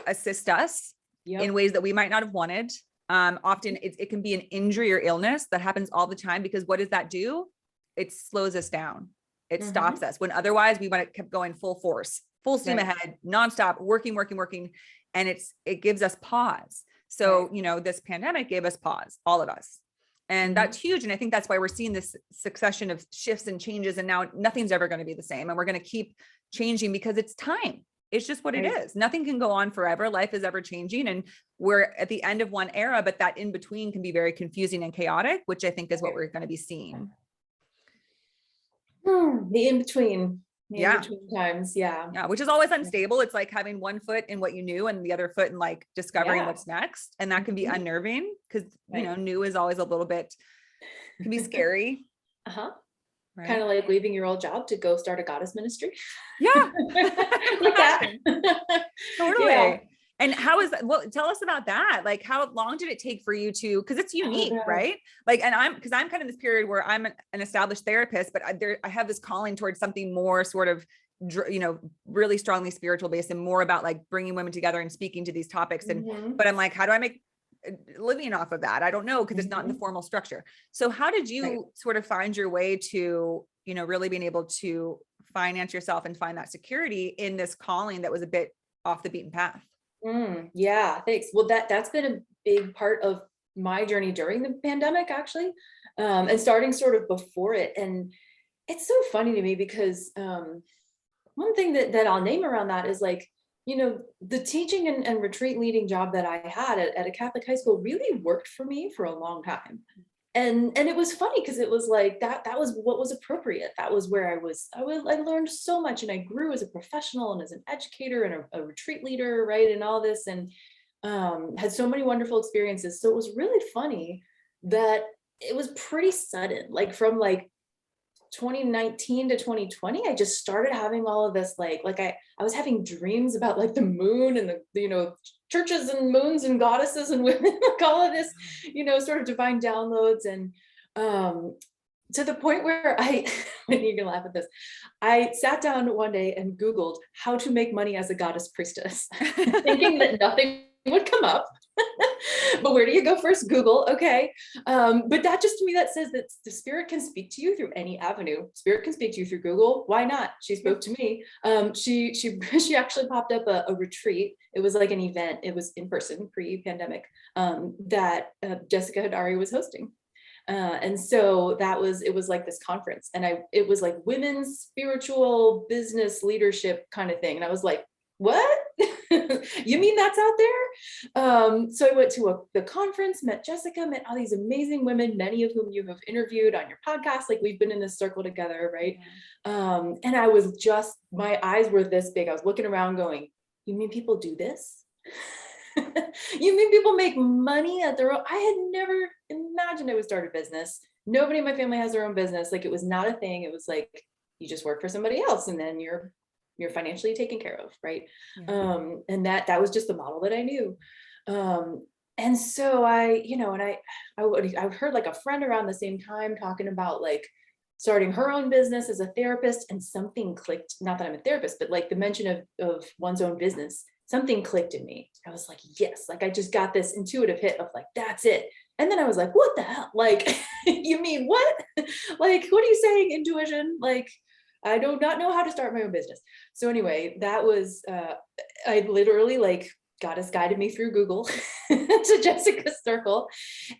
assist us in ways that we might not have wanted. Often it can be an injury or illness that happens all the time, because what does that do? It slows us down. It stops us when otherwise we want to keep going full force, full steam ahead, nonstop, working. And it gives us pause. So, you know, this pandemic gave us pause, all of us. And that's huge. And I think that's why we're seeing this succession of shifts and changes. And now nothing's ever going to be the same. And we're going to keep changing because it's time. It's just what it is. Nothing can go on forever. Life is ever changing. And we're at the end of one era, but that in between can be very confusing and chaotic, which I think is what we're going to be seeing. The in-between. In-between times. Yeah. Which is always unstable. It's like having one foot in what you knew and the other foot in like discovering what's next. And that can be unnerving because, you know, new is always a little bit, can be scary. Right. Kind of like leaving your old job to go start a goddess ministry. Yeah. Like that. Totally. Yeah. And how is that? Well, tell us about that. Like, how long did it take for you to, cause it's unique, right? Like, and I'm kind of in this period where I'm an established therapist, but I have this calling towards something more sort of, you know, really strongly spiritual based and more about like bringing women together and speaking to these topics. And, but I'm like, how do I make living off of that? I don't know, because it's not in the formal structure. So how did you sort of find your way to, you know, really being able to finance yourself and find that security in this calling that was a bit off the beaten path? Yeah, thanks. Well, that's been a big part of my journey during the pandemic, actually, and starting sort of before it. And it's so funny to me because one thing that I'll name around that is like, you know, the teaching and retreat leading job that I had at a Catholic high school really worked for me for a long time. And it was funny because it was like that was what was appropriate. That was where I learned so much, and I grew as a professional and as an educator and a retreat leader, right? And all this, and had so many wonderful experiences. So it was really funny that it was pretty sudden, like from like 2019 to 2020, I just started having all of this, like I was having dreams about like the moon and the, you know, churches and moons and goddesses and women, like all of this, you know, sort of divine downloads. And to the point where you can laugh at this, I sat down one day and Googled how to make money as a goddess priestess, thinking that nothing would come up. But where do you go first? Google. Okay. But that just, to me, that says that the spirit can speak to you through any avenue. Spirit can speak to you through Google. Why not? She spoke to me. She actually popped up a retreat. It was like an event. It was in person, pre-pandemic, that Jessica Hadari was hosting. And so it was like this conference, and it was like women's spiritual business leadership kind of thing. And I was like, what? You mean that's out there? So I went to the conference, met Jessica, met all these amazing women, many of whom you have interviewed on your podcast. Like we've been in this circle together, right? And I was just, my eyes were this big. I was looking around going, you mean people do this? You mean people make money at their own? I had never imagined I would start a business. Nobody in my family has their own business. Like it was not a thing. It was like, you just work for somebody else and then you're financially taken care of, right? And that was just the model that I knew. And so I heard like a friend around the same time talking about like starting her own business as a therapist, and something clicked. Not that I'm a therapist, but like the mention of one's own business, something clicked in me. I was like, yes, like I just got this intuitive hit of like, that's it. And then I was like, what the hell? Like, you mean what? Like, what are you saying, intuition? Like, I do not know how to start my own business. So anyway, that was, I literally like, Goddess guided me through Google to Jessica's circle.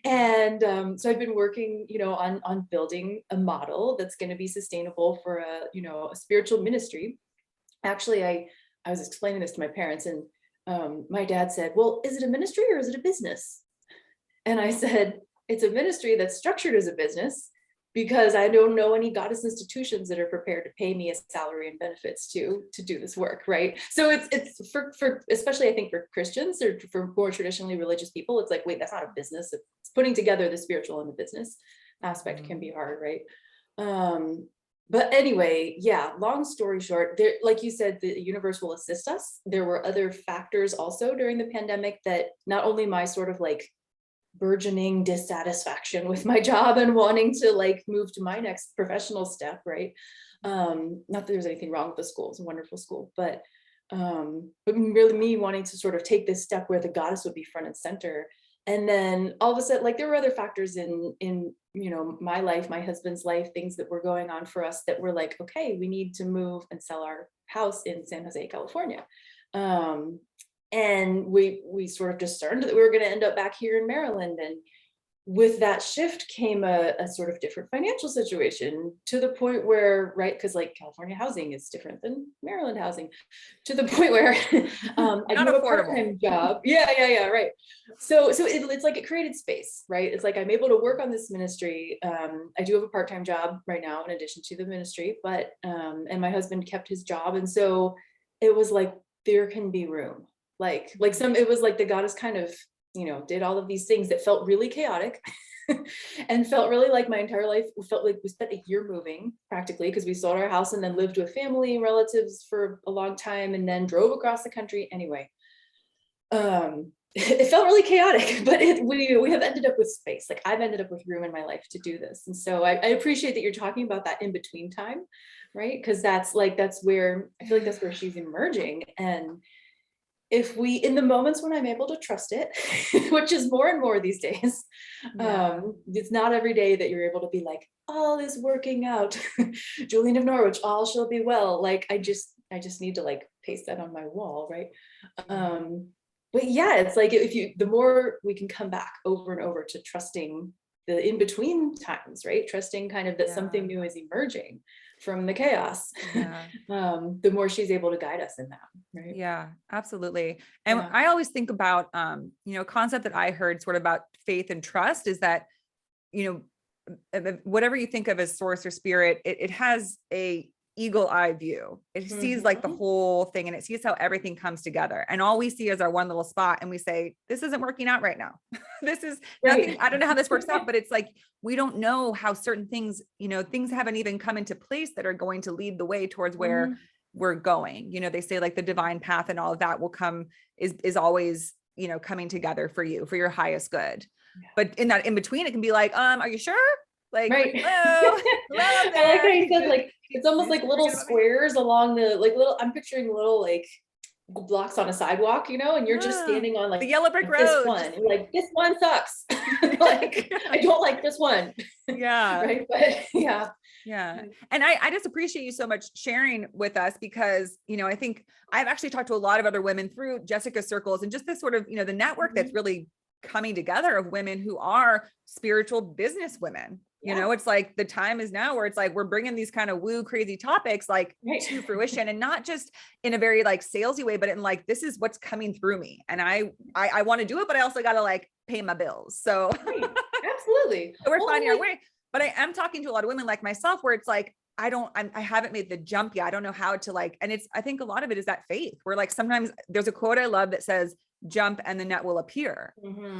And so I've been working, on building a model that's going to be sustainable for a spiritual ministry. Actually, I was explaining this to my parents, and my dad said, well, is it a ministry or is it a business? And I said, it's a ministry that's structured as a business, because I don't know any goddess institutions that are prepared to pay me a salary and benefits to do this work, right? So it's for especially I think for Christians or for more traditionally religious people, it's like, wait, that's not a business. It's putting together the spiritual and the business aspect can be hard, right? But anyway, yeah, long story short, there, like you said, the universe will assist us. There were other factors also during the pandemic that not only my sort of like burgeoning dissatisfaction with my job and wanting to like move to my next professional step, right? Not that there's anything wrong with the school, it's a wonderful school, but really me wanting to sort of take this step where the goddess would be front and center. And then all of a sudden, like there were other factors in my life, my husband's life, things that were going on for us that were like, okay, we need to move and sell our house in San Jose, California. And we sort of discerned that we were going to end up back here in Maryland. And with that shift came a sort of different financial situation, to the point where, right, because like California housing is different than Maryland housing, to the point where I do have a part-time job. Yeah, right. So it's like it created space, right? It's like I'm able to work on this ministry. I do have a part-time job right now in addition to the ministry, but and my husband kept his job. And so it was like, there can be room. It was like the goddess kind of, did all of these things that felt really chaotic and felt really like my entire life felt like we spent a year moving practically, because we sold our house and then lived with family and relatives for a long time and then drove across the country. Anyway, it felt really chaotic, but we have ended up with space. Like I've ended up with room in my life to do this. And so I appreciate that you're talking about that in between time, right? Because that's where I feel like that's where she's emerging. And if we, in the moments when I'm able to trust it, which is more and more these days, it's not every day that you're able to be like, all is working out. Julian of Norwich, all shall be well. Like, I just need to like paste that on my wall, right? But yeah, it's like the more we can come back over and over to trusting the in-between times, right? Trusting kind of that something new is emerging from the chaos, the more she's able to guide us in that, right? Yeah, absolutely. And I always think about, a concept that I heard sort of about faith and trust is that, whatever you think of as source or spirit, it has a eagle eye view. It sees like the whole thing, and it sees how everything comes together. And all we see is our one little spot. And we say, this isn't working out right now. This is nothing. I don't know how this works out, but it's like, we don't know how certain things, things haven't even come into place that are going to lead the way towards where we're going. They say like the divine path and all of that will come is always, coming together for you, for your highest good. But in that in between, it can be like, are you sure? Like, right. Hello I like how you said like it's almost like little squares along the I'm picturing little like blocks on a sidewalk, and you're just standing on like the yellow brick road. This one, you're like, this one sucks. Like I don't like this one. Yeah. Right. But yeah. And I just appreciate you so much sharing with us, because, I think I've actually talked to a lot of other women through Jessica's circles, and just this sort of, the network that's really coming together of women who are spiritual business women. It's like the time is now where it's like, we're bringing these kind of woo crazy topics like to fruition, and not just in a very like salesy way, but in like, this is what's coming through me. And I want to do it, but I also got to like pay my bills. So absolutely. We're finding our way. But I am talking to a lot of women like myself where it's like, I haven't made the jump yet. I don't know how to like, and I think a lot of it is that faith where like, sometimes there's a quote I love that says, jump and the net will appear.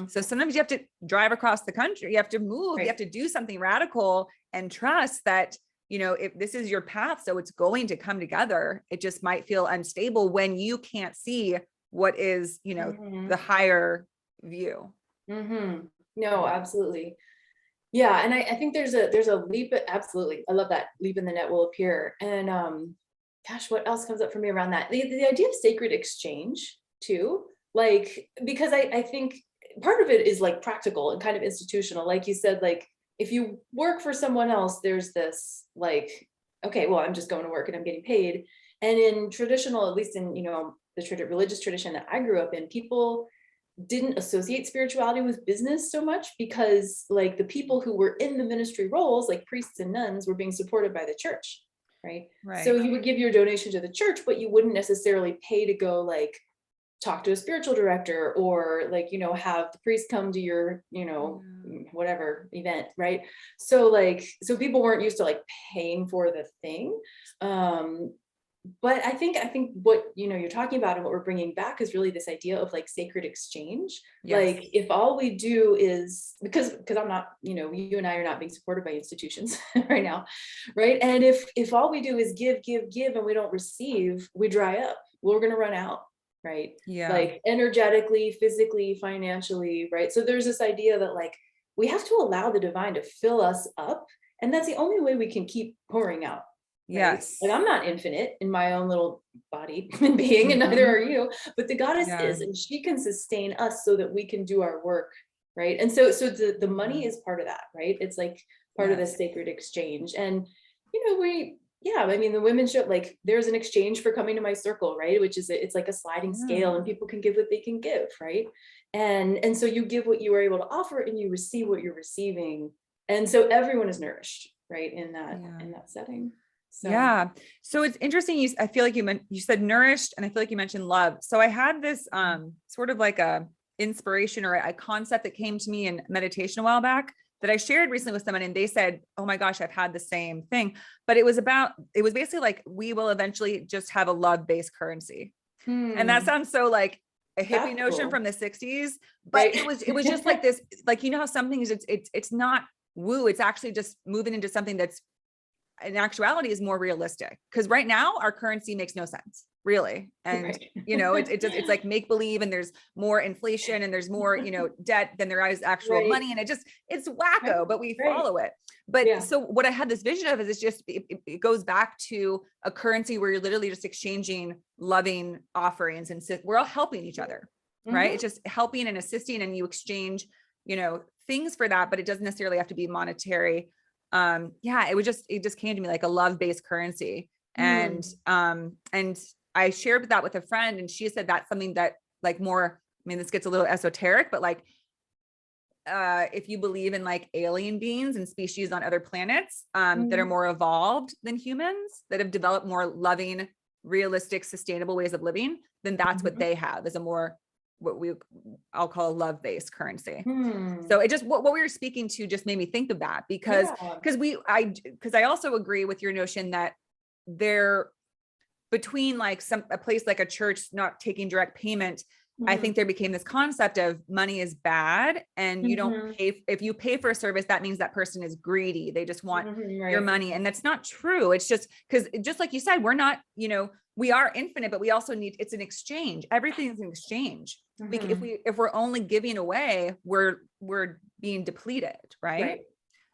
So sometimes you have to drive across the country, you have to move, you have to do something radical and trust that, if this is your path, so it's going to come together. It just might feel unstable when you can't see what is, the higher view. No, absolutely. Yeah. And I think there's a leap, absolutely. I love that leap in the net will appear. And gosh, what else comes up for me around that? The idea of sacred exchange too, like, because I think part of it is like practical and kind of institutional. Like you said, like if you work for someone else, there's this like, okay, well, I'm just going to work and I'm getting paid. And in traditional, at least in, the religious tradition that I grew up in, people didn't associate spirituality with business so much because like the people who were in the ministry roles, like priests and nuns, were being supported by the church, right? So you would give your donation to the church, but you wouldn't necessarily pay to go like talk to a spiritual director or like, have the priest come to your, whatever event, right? So people weren't used to like paying for the thing. But I think what you're talking about and what we're bringing back is really this idea of like sacred exchange. Yes. Like if all we do is because I'm not, you and I are not being supported by institutions right now, right? And if all we do is give and we don't receive, we dry up. We're going to run out, right? Yeah. Like energetically, physically, financially, right? So there's this idea that like we have to allow the divine to fill us up, and that's the only way we can keep pouring out. Right? Yes. Like I'm not infinite in my own little body and being, and neither are you, but the goddess is, and she can sustain us so that we can do our work. Right. And so the money is part of that, right? It's like part of this sacred exchange. And, the women show like there's an exchange for coming to my circle, right? Which is, it's like a sliding scale and people can give what they can give. Right. And so you give what you are able to offer and you receive what you're receiving. And so everyone is nourished, right. In that setting. So. Yeah. So it's interesting. I feel like you said nourished, and I feel like you mentioned love. So I had this sort of like a inspiration or a concept that came to me in meditation a while back that I shared recently with someone, and they said, oh my gosh, I've had the same thing. But it was basically like, we will eventually just have a love-based currency. And that sounds so like a hippie notion from the 60s, but it was just like this, like, how some things it's not woo, it's actually just moving into something that's in actuality is more realistic, because right now our currency makes no sense really. And it's like make believe, and there's more inflation and there's more debt than there is actual money, and it's wacko, but we follow it. But so what I had this vision of is it goes back to a currency where you're literally just exchanging loving offerings, and we're all helping each other, right? It's just helping and assisting, and you exchange things for that, but it doesn't necessarily have to be monetary. It just came to me like a love-based currency. And I shared that with a friend, and she said that's something that like more, this gets a little esoteric, but like if you believe in like alien beings and species on other planets that are more evolved than humans, that have developed more loving, realistic, sustainable ways of living, then that's what they have, is a more I'll call a love-based currency. So it just, what we were speaking to just made me think of that, because I also agree with your notion that there, between like a place like a church not taking direct payment, I think there became this concept of money is bad, and you don't pay. If you pay for a service, that means that person is greedy. They just want your money. And that's not true. It's just because, just like you said, we're not, we are infinite, but we also it's an exchange. Everything is an exchange. If we're only giving away, we're being depleted. Right.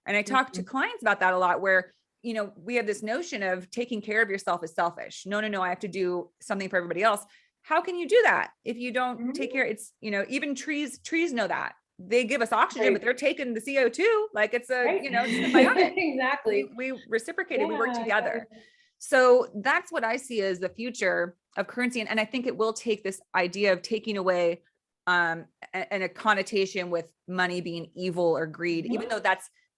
And I talk to clients about that a lot, where, we have this notion of taking care of yourself is selfish. No, I have to do something for everybody else. How can you do that if you don't take care? It's, even trees know that. They give us oxygen, but they're taking the CO2. Like it's a, it's symbiotic. Exactly. We reciprocated, we work together. So that's what I see as the future of currency. And I think it will take this idea of taking away and a connotation with money being evil or greed, even though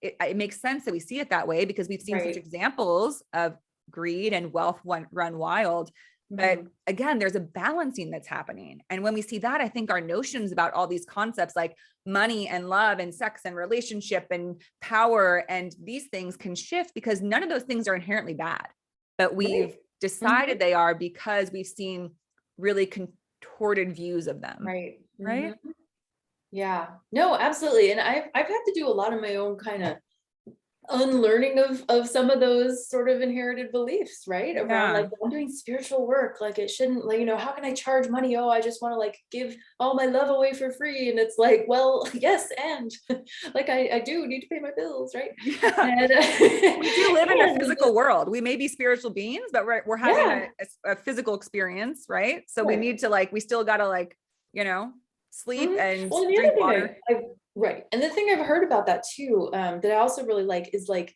it makes sense that we see it that way, because we've seen such examples of greed and wealth run wild. But again, there's a balancing that's happening. And when we see that, I think our notions about all these concepts like money and love and sex and relationship and power and these things can shift, because none of those things are inherently bad, but we've decided they are because we've seen really contorted views of them. Right. Yeah, no, absolutely. And I've had to do a lot of my own kind of unlearning of some of those sort of inherited beliefs, right? Around like, I'm doing spiritual work, like it shouldn't, like, how can I charge money? Oh, I just want to like give all my love away for free. And it's like, well, yes, and like I do need to pay my bills, right? Yeah. And We do live in a physical world. We may be spiritual beings, but we're having a physical experience, right? So we need to like, we still got to like, sleep and well, and the drink other water. thing right. And the thing I've heard about that too, that I also really like is like,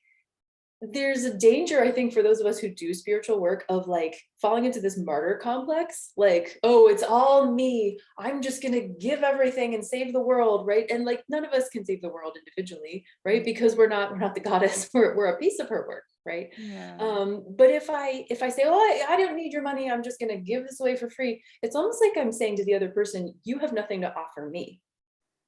there's a danger, I think, for those of us who do spiritual work of like falling into this martyr complex, like, oh, it's all me. I'm just going to give everything and save the world, right? And like none of us can save the world individually, right? Because we're not the goddess, we're a piece of her work, right? Yeah. But if I say, oh, I don't need your money, I'm just going to give this away for free, it's almost like I'm saying to the other person, you have nothing to offer me,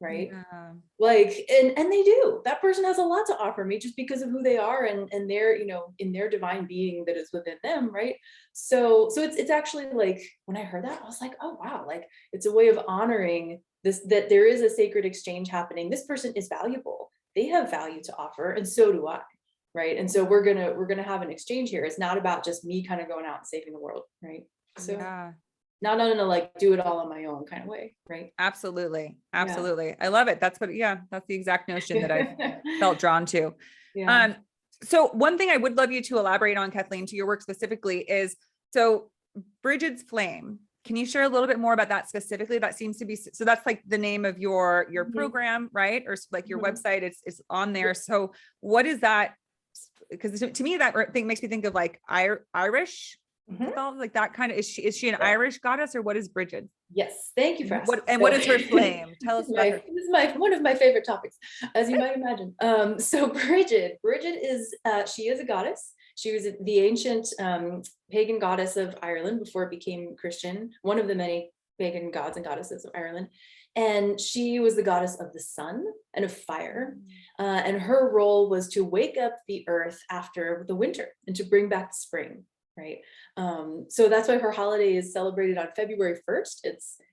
right? Yeah. Like, and they do. That person has a lot to offer me just because of who they are and their, in their divine being that is within them, right? So it's actually like, when I heard that, I was like, oh wow, like it's a way of honoring this, that there is a sacred exchange happening. This person is valuable. They have value to offer, and so do I, right? And so we're gonna have an exchange here. It's not about just me kind of going out and saving the world, right? So Yeah. not in a like do it all on my own kind of way, right? Absolutely. Absolutely. I love it. That's the exact notion that I've felt drawn to. Yeah. So one thing I would love you to elaborate on, Kathleen, to your work specifically is, so Brigid's Flame. Can you share a little bit more about that specifically? That seems to be, so that's like the name of your program, right? Or like your website, it's on there. So what is that? Because to me, that thing makes me think of like Irish. Like that kind of, is she an Irish goddess, or what is Brigid? Yes, thank you for asking. What is her flame? Tell us about her. This is one of my favorite topics, as you might imagine. So Brigid is she is a goddess. She was the ancient pagan goddess of Ireland before it became Christian, one of the many pagan gods and goddesses of Ireland. And she was the goddess of the sun and of fire. And her role was to wake up the earth after the winter and to bring back spring. Right. So that's why her holiday is celebrated on February 1st.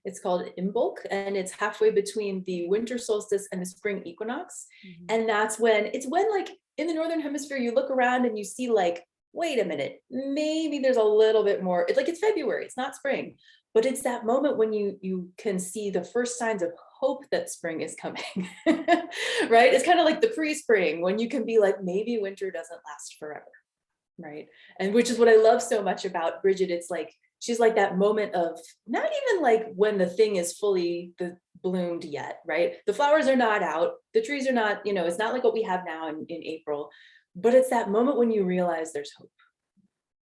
It's called Imbolc, and it's halfway between the winter solstice and the spring equinox. And that's when like in the Northern Hemisphere, you look around and you see like, wait a minute, maybe there's a little bit more. It's like, it's February, it's not spring, but it's that moment when you can see the first signs of hope that spring is coming. Right. It's kind of like the pre-spring, when you can be like, maybe winter doesn't last forever. Right. And which is what I love so much about Brigid. It's like, she's like that moment of not even like when the thing is fully bloomed yet, right? The flowers are not out, the trees are not, it's not like what we have now in April, but it's that moment when you realize there's hope.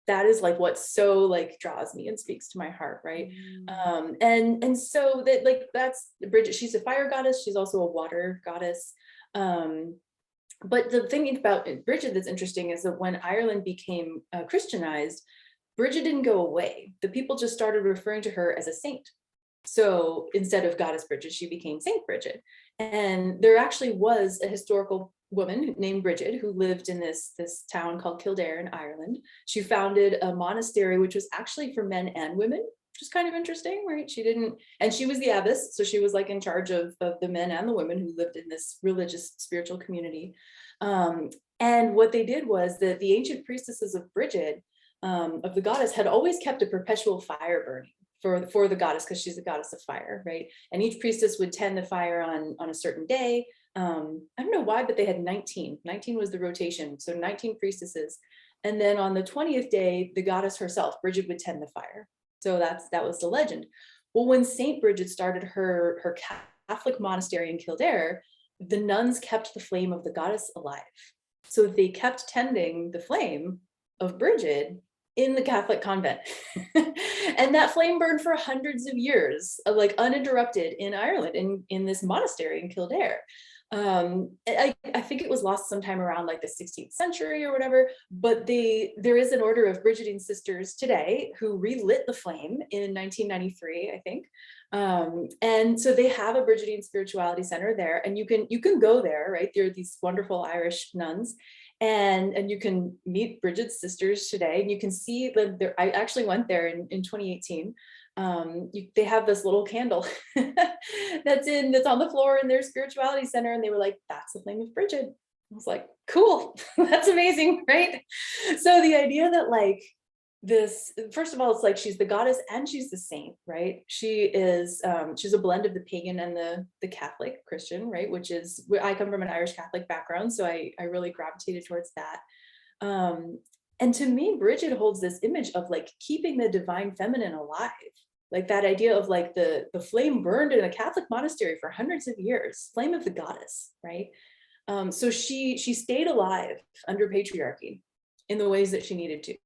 That is like what so like draws me and speaks to my heart, right? And so that like, that's Brigid. She's a fire goddess. She's also a water goddess. But the thing about Brigid that's interesting is that when Ireland became Christianized, Brigid didn't go away. The people just started referring to her as a saint. So instead of Goddess Brigid, she became Saint Brigid. And there actually was a historical woman named Brigid who lived in this town called Kildare in Ireland. She founded a monastery, which was actually for men and women, which is kind of interesting, right? And she was the abbess, so she was like in charge of the men and the women who lived in this religious spiritual community. And what they did was that the ancient priestesses of Brigid, of the goddess, had always kept a perpetual fire burning for the goddess, because she's a goddess of fire, right? And each priestess would tend the fire on a certain day. I don't know why, but they had 19 was the rotation, so 19 priestesses. And then on the 20th day, the goddess herself, Brigid, would tend the fire. So that was the legend. Well, when Saint Brigid started her Catholic monastery in Kildare, the nuns kept the flame of the goddess alive. So they kept tending the flame of Brigid in the Catholic convent. And that flame burned for hundreds of years, like uninterrupted in Ireland, in this monastery in Kildare. I think it was lost sometime around like the 16th century or whatever, but there is an order of Brigidine sisters today who relit the flame in 1993, I think. And so they have a Brigidine spirituality center there, and you can go there, right? There are these wonderful Irish nuns, and you can meet Brigid's sisters today, and you can see them there. I actually went there in 2018. They have this little candle that's on the floor in their spirituality center, and they were like, that's the flame of Brigid. I was like, cool, that's amazing, right? So the idea that like this, first of all, it's like she's the goddess and she's the saint, right? She is, she's a blend of the pagan and the Catholic Christian, right? Which is, I come from an Irish Catholic background, so I really gravitated towards that. And to me, Brigid holds this image of like keeping the divine feminine alive. Like that idea of like the flame burned in a Catholic monastery for hundreds of years, flame of the goddess, right? So she stayed alive under patriarchy in the ways that she needed to,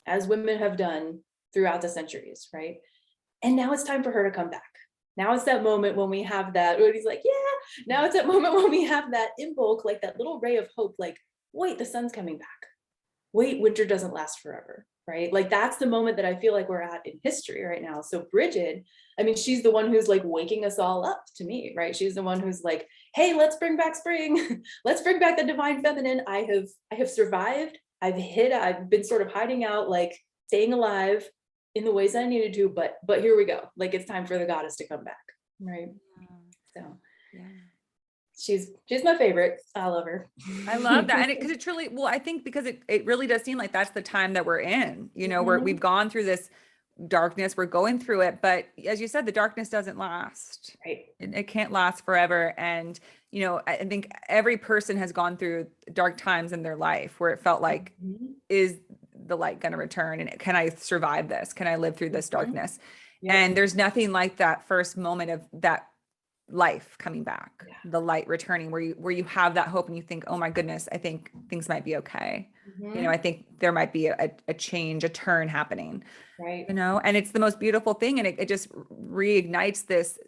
as women have done throughout the centuries, right? And now it's time for her to come back. Now it's that moment when we have that, when he's like, yeah, now it's that moment when we have that invoke, like that little ray of hope, like, wait, the sun's coming back. Wait, winter doesn't last forever, right? Like that's the moment that I feel like we're at in history right now. So Brigid, I mean, she's the one who's like waking us all up to me, right? She's the one who's like, hey, let's bring back spring. Let's bring back the divine feminine. I have survived. I've been sort of hiding out, like staying alive in the ways I needed to, but here we go. Like it's time for the goddess to come back, right? So Yeah. She's my favorite. I love her. I love that. And because it truly, well, I think because it really does seem like that's the time that we're in, you know, we've gone through this darkness, we're going through it, but as you said, the darkness doesn't last. Right. It can't last forever. And, you know, I think every person has gone through dark times in their life where it felt like, is the light going to return? And can I survive this? Can I live through this darkness? Yep. And there's nothing like that first moment of that life coming back, the light returning, where you have that hope and you think, oh my goodness, I think things might be okay. You know, I think there might be a change, a turn happening, right? You know, and it's the most beautiful thing. And it just reignites this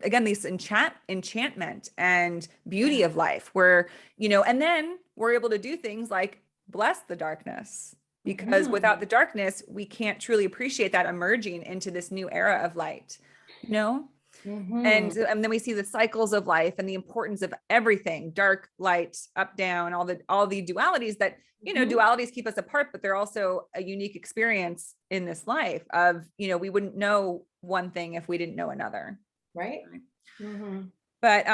again, this enchantment and beauty of life where, you know, and then we're able to do things like bless the darkness, because without the darkness, we can't truly appreciate that emerging into this new era of light, you know? And then we see the cycles of life and the importance of everything, dark, light, up, down, all the dualities that, you know, dualities keep us apart, but they're also a unique experience in this life of, you know, we wouldn't know one thing if we didn't know another. Right. But,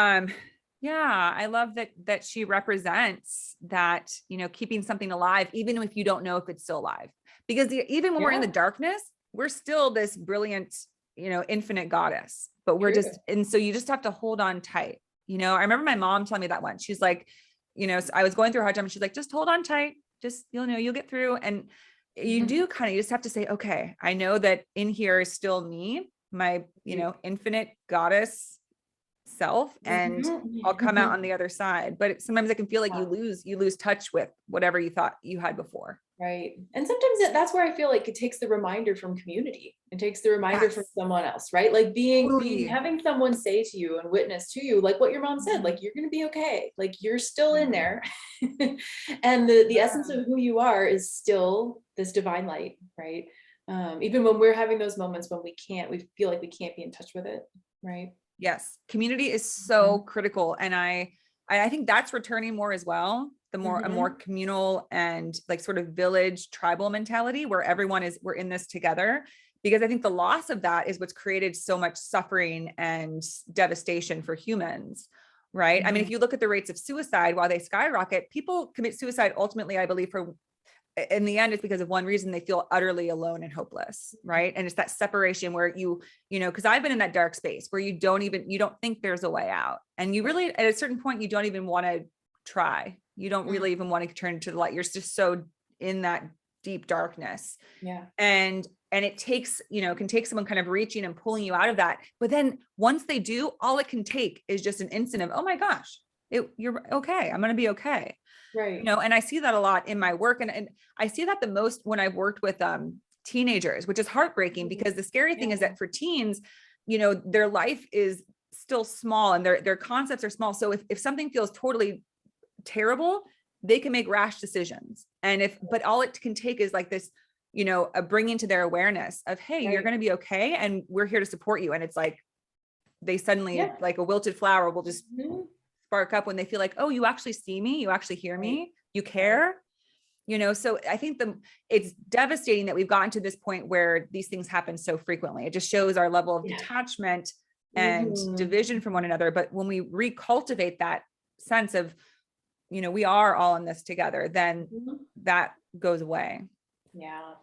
yeah, I love that she represents that, you know, keeping something alive, even if you don't know if it's still alive, because even when we're in the darkness, we're still this brilliant, you know, infinite goddess, but we're just, and so you just have to hold on tight. You know, I remember my mom telling me that once. She's like, you know, so I was going through a hard time and she's like, just hold on tight. Just, you'll know, you'll get through. And you do you just have to say, okay, I know that in here is still me, my, you know, infinite goddess self, and I'll come out on the other side. But sometimes it can feel like you lose touch with whatever you thought you had before. Right. And sometimes that's where I feel like it takes the reminder from community. It takes the reminder from someone else, right? Like having someone say to you and witness to you, like what your mom said, like, you're going to be okay. Like you're still in there. And the essence of who you are is still this divine light, right? Even when we're having those moments when we feel like we can't be in touch with it. Right. Yes. Community is so critical. And I think that's returning more as well. The more, a more communal and like sort of village tribal mentality where we're in this together, because I think the loss of that is what's created so much suffering and devastation for humans. Right. I mean, if you look at the rates of suicide, while they skyrocket, people commit suicide ultimately, I believe, in the end, it's because of one reason: they feel utterly alone and hopeless. Right. And it's that separation where you know, because I've been in that dark space where you don't think there's a way out. And you really, at a certain point, you don't even want to try. You don't really even want to turn to the light. You're just so in that deep darkness. Yeah. And it takes, you know, can take someone kind of reaching and pulling you out of that. But then once they do, all it can take is just an instant of, oh my gosh, you're okay. I'm going to be okay. Right. You know, and I see that a lot in my work. And I see that the most when I've worked with teenagers, which is heartbreaking, because the scary thing is that for teens, you know, their life is still small and their concepts are small. So if something feels totally terrible, they can make rash decisions. But all it can take is like this, you know, a bringing to their awareness of, hey, you're going to be okay. And we're here to support you. And it's like, they suddenly, like a wilted flower, will just spark up when they feel like, oh, you actually see me. You actually hear me. You care, you know? So I think it's devastating that we've gotten to this point where these things happen so frequently. It just shows our level of detachment and division from one another. But when we recultivate that sense of we are all in this together, then Mhm. that goes away. Yeah.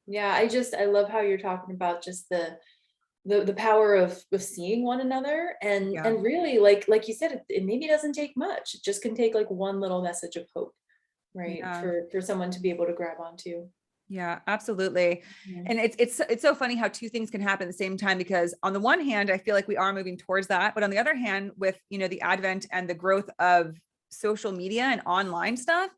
Yeah. I love how you're talking about just the power of seeing one another, and Yeah. and really, like you said, it maybe doesn't take much. It just can take like one little message of hope, right? Yeah. For someone to be able to grab onto. Yeah, absolutely. Yeah. And it's so funny how two things can happen at the same time, because on the one hand, I feel like we are moving towards that, but on the other hand, with, the advent and the growth of social media and online stuff,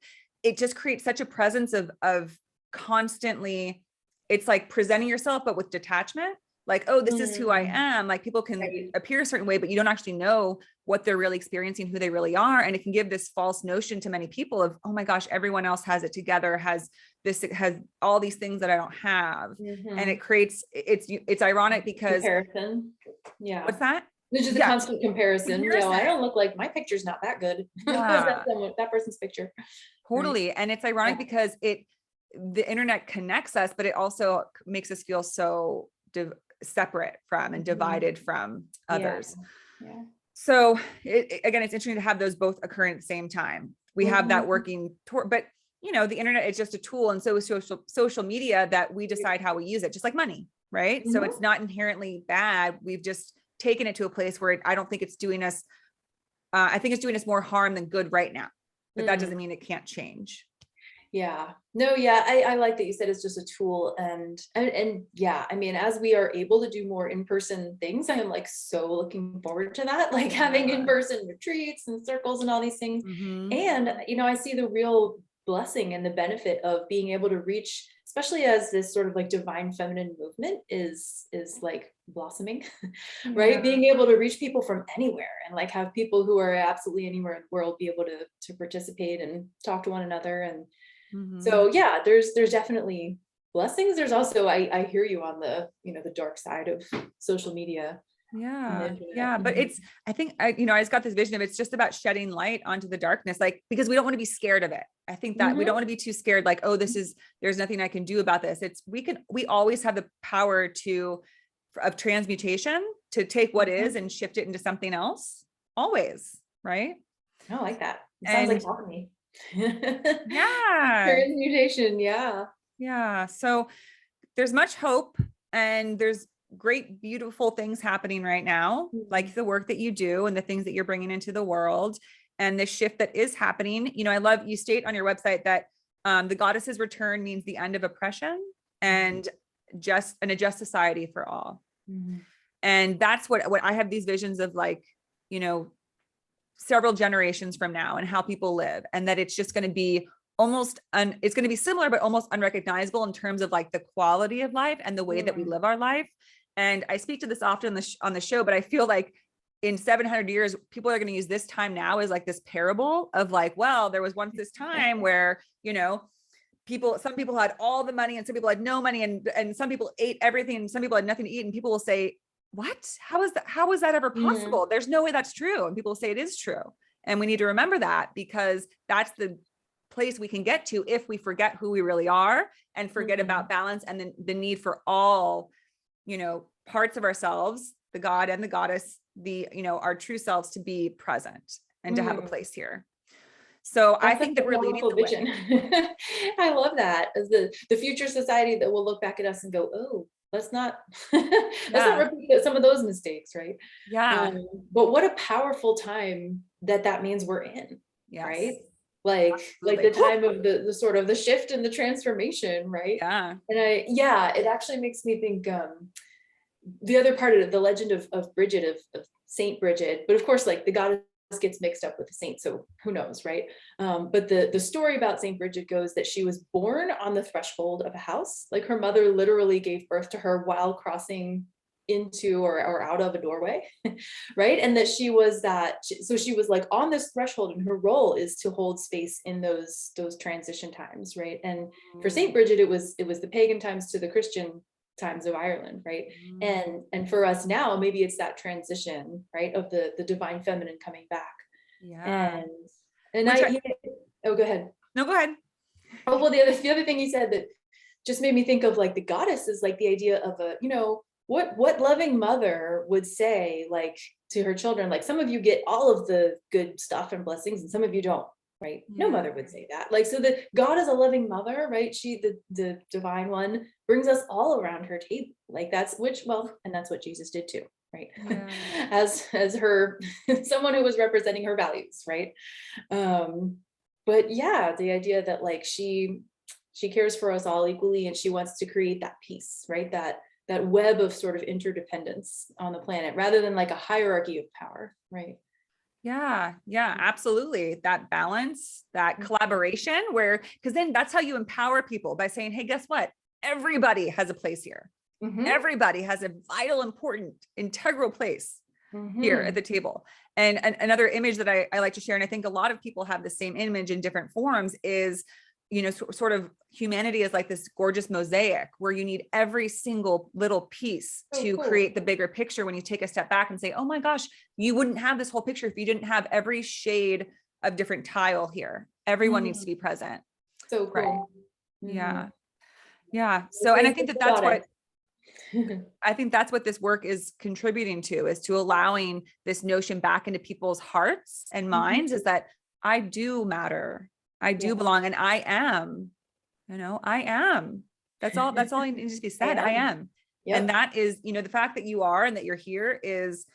it just creates such a presence of constantly, it's like presenting yourself, but with detachment. Like, oh, this is who I Mm, am. Like, people can right. appear a certain way, but you don't actually know what they're really experiencing, who they really are. And it can give this false notion to many people of, oh my gosh, everyone else has it together, has all these things that I don't have. And Mhm. it creates, it's ironic because Comparison. Yeah. what's that? There's just a Yeah. constant comparison. I Comparison. don't look like, my picture's not that good. Yeah, That person's picture. Right. totally. And it's ironic Yeah. because the internet connects us, but it also makes us feel so separate from and Mhm. divided from Yeah. others. Yeah. So again, it's interesting to have those both occur at the same time. We have that Mhm. working toward, but the internet is just a tool, and so is social media, that we decide how we use it, just like money, right? So it's Mhm. not inherently bad. We've just taken it to a place where I don't think it's doing us. I think it's doing us more harm than good right now, but that doesn't Mm. mean it can't change. Yeah. No, yeah, I like that you said it's just a tool, and yeah, I mean, as we are able to do more in-person things, I am like so looking forward to that, like having Yeah. in-person retreats and circles and all these things. Mm-hmm. And I see the real blessing and the benefit of being able to reach, especially as this sort of like divine feminine movement is like blossoming, Yeah. right? Being able to reach people from anywhere, and like have people who are absolutely anywhere in the world be able to participate and talk to one another. And Mm-hmm. so yeah, there's definitely blessings. There's also, I hear you on the, the dark side of social media and the Yeah. internet. Yeah. But Mhm. I think I just got this vision of, it's just about shedding light onto the darkness, like, because we don't want to be scared of it. I think that we don't Mhm. want to be too scared, like, oh, there's nothing I can do about this. We always have the power of transmutation, to take what is Mhm. and shift it into something else, always. Right. I like that. It sounds like And alchemy. yeah, Transmutation, yeah. yeah. So there's much hope, and there's great, beautiful things happening right now, like Mhm. the work that you do and the things that you're bringing into the world, and the shift that is happening. I love, you state on your website that the goddess's return means the end of oppression and a just society for all. Mhm. And that's what I have, these visions of, like, you know, several generations from now, and how people live, and that it's just going to be it's going to be similar, but almost unrecognizable in terms of like the quality of life and the way that we Mm. live our life. And I speak to this often on the show, but I feel like in 700 years, people are going to use this time now as like this parable of like, well, there was once this time where, some people had all the money and some people had no money, and some people ate everything and some people had nothing to eat. And people will say, what? How is that ever Mhm. possible? There's no way that's true. And people will say it is true. And we need to remember that, because that's the place we can get to if we forget who we really are and forget Mhm. about balance, and then the need for all, parts of ourselves, the God and the goddess, our true selves, to be present and to have a Mm. place here. So I That's such think a that we're leading powerful the way. vision. I love that, as the future society that will look back at us and go, oh, let's not let's not Yeah. repeat some of those mistakes, right? Yeah. But what a powerful time that means we're in, Yes. right? Like Absolutely. the Whew. time of the sort of the shift and the transformation, right? Yeah. And yeah, it actually makes me think, the other part of it, the legend of Brigid, of Saint Brigid, but of course, like the goddess gets mixed up with the saint, so who knows, right? But the story about Saint Brigid goes that she was born on the threshold of a house. Like her mother literally gave birth to her while crossing into or out of a doorway, right? And that so she was like on this threshold, and her role is to hold space in those transition times, right? And for Saint Mm. Brigid, it was the pagan times to the Christian times of Ireland, right? Mm. And for us now, maybe it's that transition, right, of the divine feminine coming back. Yeah. And Which oh, go ahead. no, go ahead. Oh, well, the other thing you said that just made me think of, like, the goddess is like the idea of a, what loving mother would say, like, to her children, like, some of you get all of the good stuff and blessings and some of you don't, right? No mother would say that. Like, so that God is a loving mother, right? She, the divine one, brings us all around her table. Like that's and that's what Jesus did too, right? Yeah. as her, someone who was representing her values, right? But yeah, the idea that like she cares for us all equally, and she wants to create that peace, right? That web of sort of interdependence on the planet, rather than like a hierarchy of power, right? Yeah, absolutely. That balance, that collaboration, because then that's how you empower people, by saying, hey, guess what? Everybody has a place here. Everybody has a vital, important, integral place here at the table. And another image that I like to share, and I think a lot of people have the same image in different forms, is, sort of humanity is like this gorgeous mosaic where you need every single little piece to create the bigger picture. When you take a step back and say, oh my gosh, you wouldn't have this whole picture if you didn't have every shade of different tile here. Everyone needs to be present. So cool. Right. Yeah. So, and I think that's what, that's what this work is contributing to, is to allowing this notion back into people's hearts and minds, is that I do matter. I do belong, and I am, I am. That's all it needs to be said. I am. Yep. And that is, the fact that you are and that you're here is,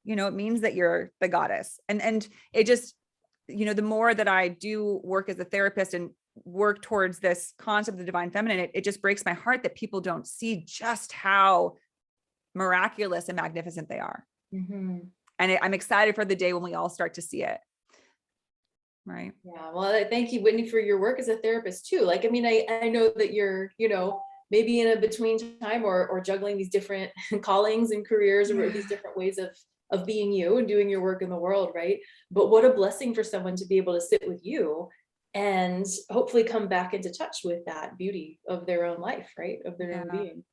it means that you're the goddess. And it just, the more that I do work as a therapist and work towards this concept of the divine feminine, it just breaks my heart that people don't see just how miraculous and magnificent they are. And I'm excited for the day when we all start to see it. Right. Yeah. Well, thank you, Whitney, for your work as a therapist too. Like, I mean, I know that you're, maybe in a between time or juggling these different callings and careers, or these different ways of being you and doing your work in the world. Right. But what a blessing for someone to be able to sit with you and hopefully come back into touch with that beauty of their own life, right? Of their own being.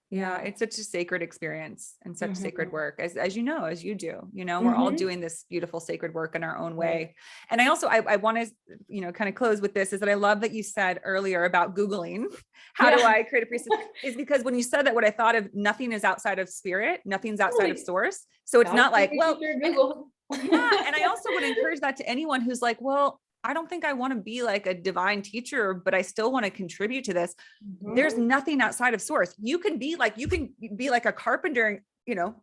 Yeah, it's such a sacred experience and such sacred work, as you know, as you do, we're all doing this beautiful sacred work in our own way. And I also, I want to, kind of close with this, is that I love that you said earlier about Googling, how do I create a priestess? Is because when you said that, what I thought of, nothing is outside of spirit, nothing's outside of source. So it's not like, well, and I also would encourage that to anyone who's like, well, I don't think I want to be like a divine teacher, but I still want to contribute to this. There's nothing outside of source. You can be like a carpenter,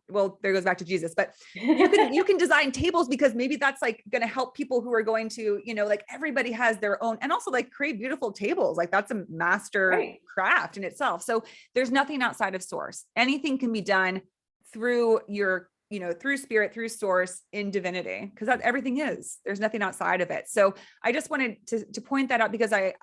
well, there goes back to Jesus, but you can design tables, because maybe that's like going to help people who are going to, like everybody has their own, and also like create beautiful tables. Like that's a master craft in itself. So there's nothing outside of source. Anything can be done through your through spirit, through source, in divinity, because that's everything is. There's nothing outside of it. So I just wanted to point that out, because I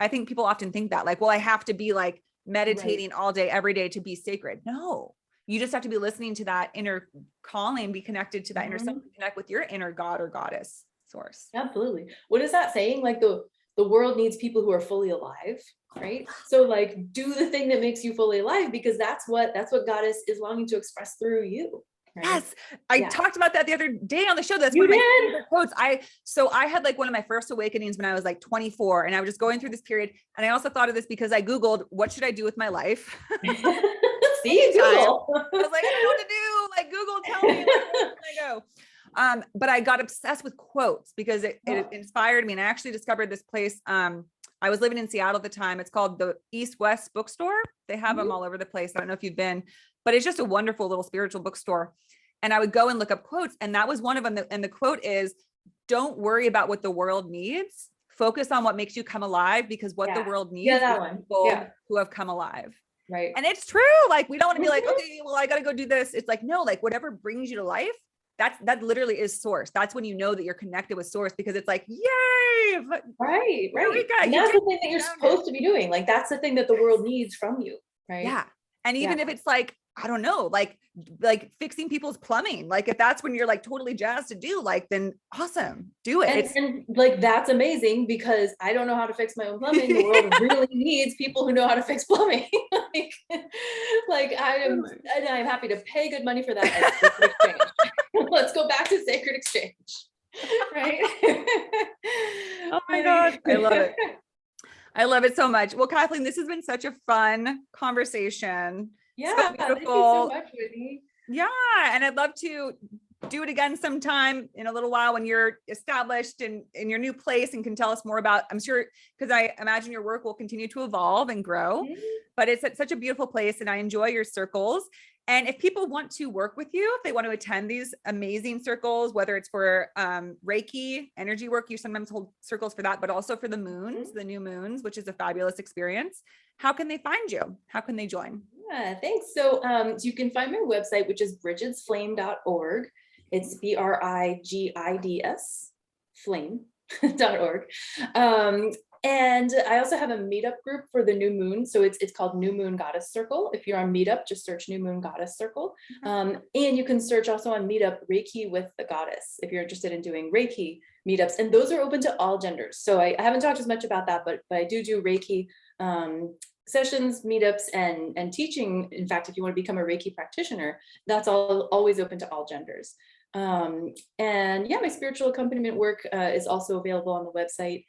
think people often think that, like, well, I have to be like meditating all day, every day to be sacred. No, you just have to be listening to that inner calling, be connected to that inner self, connect with your inner God or goddess source. Absolutely. What is that saying? Like the world needs people who are fully alive, right? So like, do the thing that makes you fully alive, because that's what Goddess is longing to express through you. Right? Yes. I talked about that the other day on the show. That's one of my favorite quotes. I had like one of my first awakenings when I was like 24, and I was just going through this period. And I also thought of this because I Googled, what should I do with my life? See, Google. I was like, I don't know what to do. Like, Google, tell me, where can I go? But I got obsessed with quotes because it inspired me. And I actually discovered this place. I was living in Seattle at the time. It's called the East West Bookstore. They have them all over the place. I don't know if you've been, but it's just a wonderful little spiritual bookstore. And I would go and look up quotes. And that was one of them. And the quote is, don't worry about what the world needs. Focus on what makes you come alive, because what the world needs is people who have come alive. Right. And it's true. Like, we don't want to be like, okay, well, I got to go do this. It's like, no, like whatever brings you to life, that literally is source. That's when you know that you're connected with source, because it's like, yay. Right. And that's the thing that you're supposed to be doing. Like, that's the thing that the world needs from you. Right. Yeah. And even if it's like, I don't know, like fixing people's plumbing, like if that's when you're like totally jazzed to do, like, then awesome, do it. And like, that's amazing, because I don't know how to fix my own plumbing. The world really needs people who know how to fix plumbing. like I'm happy to pay good money for that. At Sacred Exchange. Let's go back to Sacred Exchange. Right. Oh my God. I love it. I love it so much. Well, Kathleen, this has been such a fun conversation. Yeah, so beautiful. thank you so much, Whitney. Yeah, and I'd love to do it again sometime in a little while when you're established in your new place and can tell us more about, I'm sure, because I imagine your work will continue to evolve and grow, but it's at such a beautiful place and I enjoy your circles. And if people want to work with you, if they want to attend these amazing circles, whether it's for Reiki energy work, you sometimes hold circles for that, but also for the moons, the new moons, which is a fabulous experience. How can they find you? How can they join? Yeah, thanks. So you can find my website, which is brigidsflame.org. It's BRIGIDS flame.org. And I also have a meetup group for the new moon. So it's called New Moon Goddess Circle. If you're on Meetup, just search New Moon Goddess Circle. And you can search also on Meetup Reiki with the Goddess if you're interested in doing Reiki meetups. And those are open to all genders. So I haven't talked as much about that, but I do Reiki sessions, meetups, and teaching. In fact, if you want to become a Reiki practitioner, that's always open to all genders. And yeah, my spiritual accompaniment work is also available on the website.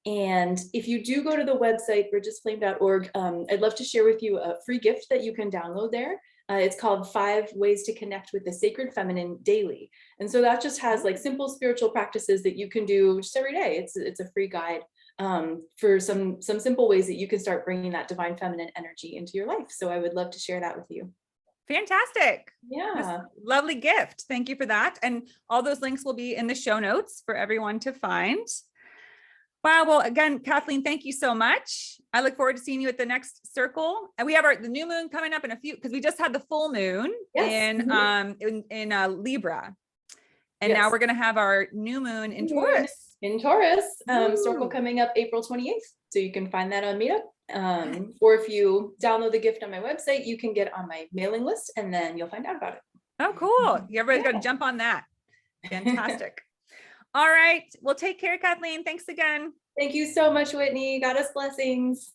And if you do go to the website, brigidsflame.org, I'd love to share with you a free gift that you can download there. It's called 5 Ways to Connect with the Sacred Feminine Daily. And so that just has like simple spiritual practices that you can do just every day. It's a free guide for some simple ways that you can start bringing that divine feminine energy into your life. So I would love to share that with you. Fantastic. Yeah. Lovely gift. Thank you for that. And all those links will be in the show notes for everyone to find. Wow. Well, again, Kathleen, thank you so much. I look forward to seeing you at the next circle. And we have the new moon coming up in a few, because we just had the full moon in Libra. And now we're going to have our new moon in Taurus. Circle coming up April 28th. So you can find that on Meetup. Or if you download the gift on my website, you can get on my mailing list and then you'll find out about it. Oh, cool. Everybody's got to jump on that. Fantastic. All right. Well, take care, Kathleen. Thanks again. Thank you so much, Whitney. Goddess blessings.